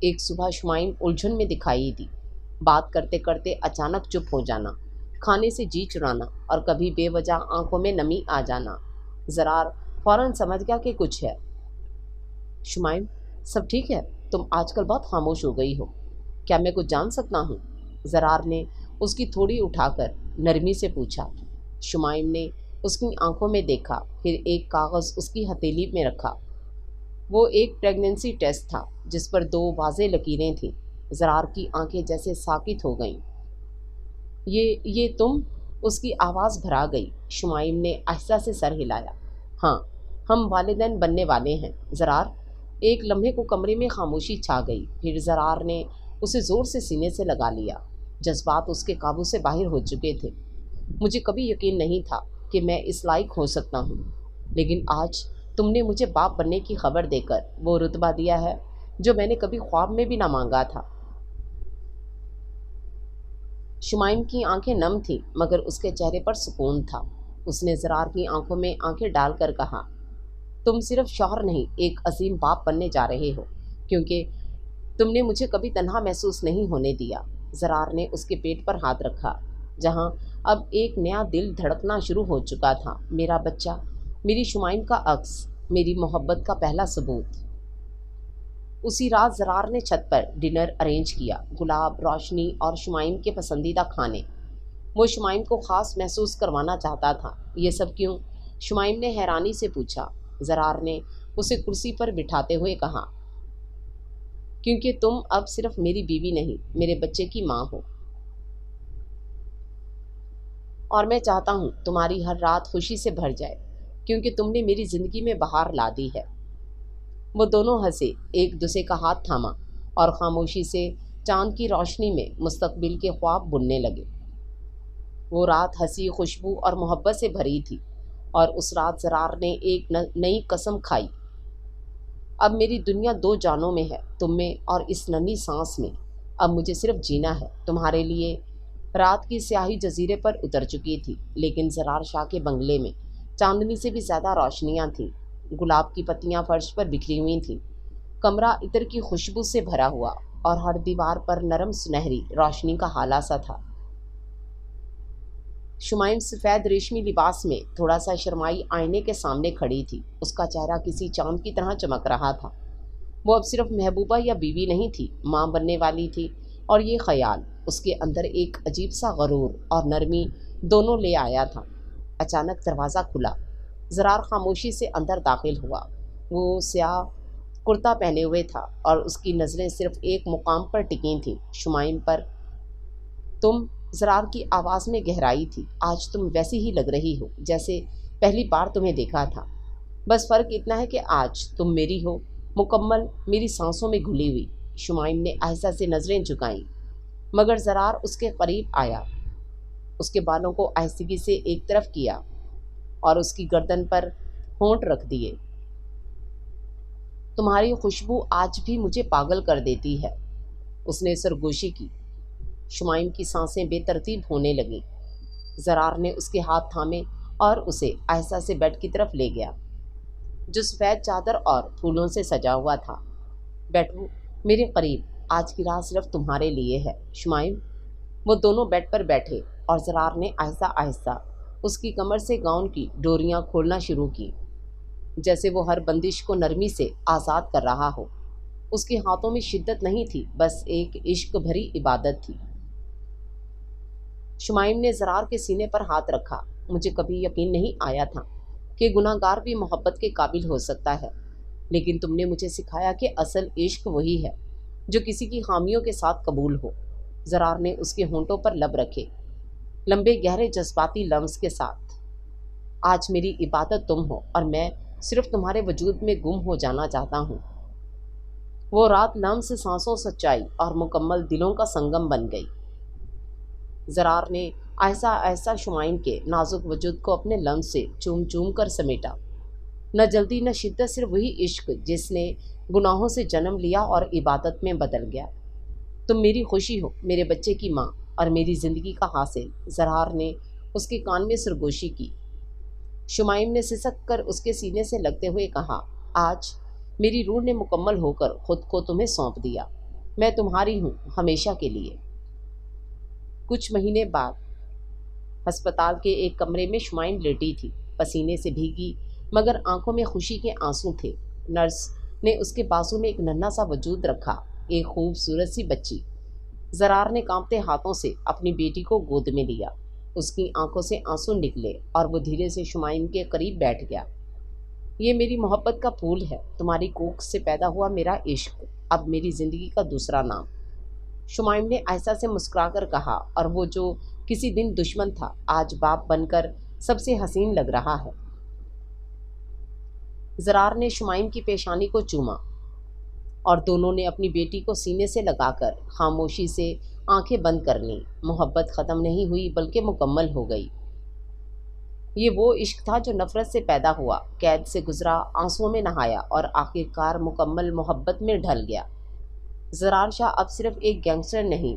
ایک صبح شمائم الجھن میں دکھائی دی، بات کرتے کرتے اچانک چپ ہو جانا، کھانے سے جی چرانا اور کبھی بے وجہ آنکھوں میں نمی آ جانا۔ زرار فوراً سمجھ گیا کہ کچھ ہے۔ شمائم، سب ٹھیک ہے؟ تم آج کل بہت خاموش ہو گئی ہو، کیا میں کچھ جان سکتا ہوں؟ زرار نے اس کی تھوڑی اٹھا کر نرمی سے پوچھا۔ شمائم نے اس کی آنکھوں میں دیکھا، پھر ایک کاغذ اس کی ہتھیلی میں رکھا۔ وہ ایک پریگننسی ٹیسٹ تھا جس پر 2 واضح لکیریں تھیں۔ زرار کی آنکھیں جیسے ساکت ہو گئیں۔ یہ تم؟ اس کی آواز بھرا گئی۔ شمائم نے آہستہ سے سر ہلایا۔ ہاں، ہم والدین بننے والے ہیں زرار۔ ایک لمحے کو کمرے میں خاموشی چھا گئی، پھر زرار نے اسے زور سے سینے سے لگا لیا۔ جذبات اس کے قابو سے باہر ہو چکے تھے۔ مجھے کبھی یقین نہیں تھا کہ میں اس لائق ہو سکتا ہوں، لیکن آج تم نے مجھے باپ بننے کی خبر دے کر وہ رتبہ دیا ہے جو میں نے کبھی خواب میں بھی نہ مانگا تھا۔ شمائم کی آنکھیں نم تھیں، مگر اس کے چہرے پر سکون تھا۔ اس نے زرار کی آنکھوں میں آنکھیں ڈال کر کہا، تم صرف شوہر نہیں، ایک عظیم باپ بننے جا رہے ہو، کیونکہ تم نے مجھے کبھی تنہا محسوس نہیں ہونے دیا۔ زرار نے اس کے پیٹ پر ہاتھ رکھا، جہاں اب ایک نیا دل دھڑکنا شروع ہو چکا تھا۔ میرا بچہ، میری شمائم کا عکس، میری محبت کا پہلا ثبوت۔ اسی رات زرار نے چھت پر ڈنر ارینج کیا، گلاب، روشنی اور شمائم کے پسندیدہ کھانے۔ وہ شمائم کو خاص محسوس کروانا چاہتا تھا۔ یہ سب کیوں؟ شمائم نے حیرانی سے پوچھا۔ زرار نے اسے کرسی پر بٹھاتے ہوئے کہا، کیونکہ تم اب صرف میری بیوی نہیں، میرے بچے کی ماں ہو، اور میں چاہتا ہوں تمہاری ہر رات خوشی سے بھر جائے، کیونکہ تم نے میری زندگی میں بہار لا دی ہے۔ وہ دونوں ہنسے، ایک دوسرے کا ہاتھ تھاما اور خاموشی سے چاند کی روشنی میں مستقبل کے خواب بننے لگے۔ وہ رات ہنسی، خوشبو اور محبت سے بھری تھی، اور اس رات زرار نے ایک نئی قسم کھائی، اب میری دنیا 2 جانوں میں ہے، تم میں اور اس ننھی سانس میں۔ اب مجھے صرف جینا ہے تمہارے لیے۔ رات کی سیاہی جزیرے پر اتر چکی تھی، لیکن زرار شاہ کے بنگلے میں چاندنی سے بھی زیادہ روشنیاں تھیں۔ گلاب کی پتیاں فرش پر بکھری ہوئی تھیں، کمرہ عطر کی خوشبو سے بھرا ہوا، اور ہر دیوار پر نرم سنہری روشنی کا ہالہ سا تھا۔ شمائم سفید ریشمی لباس میں تھوڑا سا شرمائی آئینے کے سامنے کھڑی تھی۔ اس کا چہرہ کسی چاند کی طرح چمک رہا تھا۔ وہ اب صرف محبوبہ یا بیوی نہیں تھی، ماں بننے والی تھی، اور یہ خیال اس کے اندر ایک عجیب سا غرور اور نرمی دونوں لے آیا تھا۔ اچانک دروازہ کھلا، زرار خاموشی سے اندر داخل ہوا۔ وہ سیاہ کرتا پہنے ہوئے تھا اور اس کی نظریں صرف ایک مقام پر ٹکی تھیں، شمائم پر۔ تم؟ زرار کی آواز میں گہرائی تھی۔ آج تم ویسی ہی لگ رہی ہو جیسے پہلی بار تمہیں دیکھا تھا، بس فرق اتنا ہے کہ آج تم میری ہو، مکمل، میری سانسوں میں گھلی ہوئی۔ شمائم نے آہستہ سے نظریں جھکائیں، مگر زرار اس کے قریب آیا، اس کے بالوں کو آہستگی سے ایک طرف کیا اور اس کی گردن پر ہونٹ رکھ دیے۔ تمہاری خوشبو آج بھی مجھے پاگل کر دیتی ہے، اس نے سرگوشی کی۔ شمائم کی سانسیں بے ترتیب ہونے لگیں۔ زرار نے اس کے ہاتھ تھامے اور اسے آہستہ سے بیڈ کی طرف لے گیا، جو سفید چادر اور پھولوں سے سجا ہوا تھا۔ بیٹھو میرے قریب، آج کی رات صرف تمہارے لیے ہے شمائم۔ وہ دونوں بیڈ پر بیٹھے اور زرار نے آہستہ آہستہ اس کی کمر سے گاؤن کی ڈوریاں کھولنا شروع کی، جیسے وہ ہر بندش کو نرمی سے آزاد کر رہا ہو۔ اس کے ہاتھوں میں شدت نہیں تھی، بس ایک عشق بھری عبادت تھی۔ شمائم نے زرار کے سینے پر ہاتھ رکھا۔ مجھے کبھی یقین نہیں آیا تھا کہ گناہ گار بھی محبت کے قابل ہو سکتا ہے، لیکن تم نے مجھے سکھایا کہ اصل عشق وہی ہے جو کسی کی خامیوں کے ساتھ قبول ہو۔ زرار نے اس کے ہونٹوں پر لب رکھے، لمبے گہرے جذباتی لمس کے ساتھ۔ آج میری عبادت تم ہو، اور میں صرف تمہارے وجود میں گم ہو جانا چاہتا ہوں۔ وہ رات لمس سانسوں سچائی اور مکمل دلوں کا سنگم بن گئی۔ زرار نے آہستہ آہستہ شمائم کے نازک وجود کو اپنے لمس سے چوم چوم کر سمیٹا۔ نہ جلدی نہ شدت، صرف وہی عشق جس نے گناہوں سے جنم لیا اور عبادت میں بدل گیا۔ تم میری خوشی ہو، میرے بچے کی ماں اور میری زندگی کا حاصل، زرار نے اس کے کان میں سرگوشی کی۔ شمائم نے سسک کر اس کے سینے سے لگتے ہوئے کہا، آج میری روح نے مکمل ہو کر خود کو تمہیں سونپ دیا، میں تمہاری ہوں ہمیشہ کے لیے۔ کچھ مہینے بعد ہسپتال کے ایک کمرے میں شمائم لیٹی تھی، پسینے سے بھیگی مگر آنکھوں میں خوشی کے آنسو تھے۔ نرس نے اس کے بازو میں ایک ننھا سا وجود رکھا، ایک خوبصورت سی بچی۔ زرار نے کانپتے ہاتھوں سے اپنی بیٹی کو گود میں لیا، اس کی آنکھوں سے آنسو نکلے اور وہ دھیرے سے شمائم کے قریب بیٹھ گیا۔ یہ میری محبت کا پھول ہے، تمہاری کوکھ سے پیدا ہوا میرا عشق، اب میری زندگی کا دوسرا نام، شمائم نے آہستہ سے مسکرا کر کہا، اور وہ جو کسی دن دشمن تھا آج باپ بن کر سب سے حسین لگ رہا ہے۔ زرار نے شمائم کی پیشانی کو چوما اور دونوں نے اپنی بیٹی کو سینے سے لگا کر خاموشی سے آنکھیں بند کر لیں۔ محبت ختم نہیں ہوئی بلکہ مکمل ہو گئی۔ یہ وہ عشق تھا جو نفرت سے پیدا ہوا، قید سے گزرا، آنسوؤں میں نہایا اور آخر کار مکمل محبت میں ڈھل گیا۔ زرار شاہ اب صرف ایک گینگسٹر نہیں،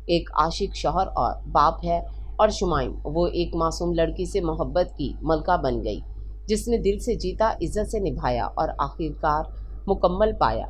ایک عاشق شوہر اور باپ ہے، اور شمائم وہ ایک معصوم لڑکی سے محبت کی ملکہ بن گئی، جس نے دل سے جیتا، عزت سے نبھایا اور آخر کار مکمل پایا۔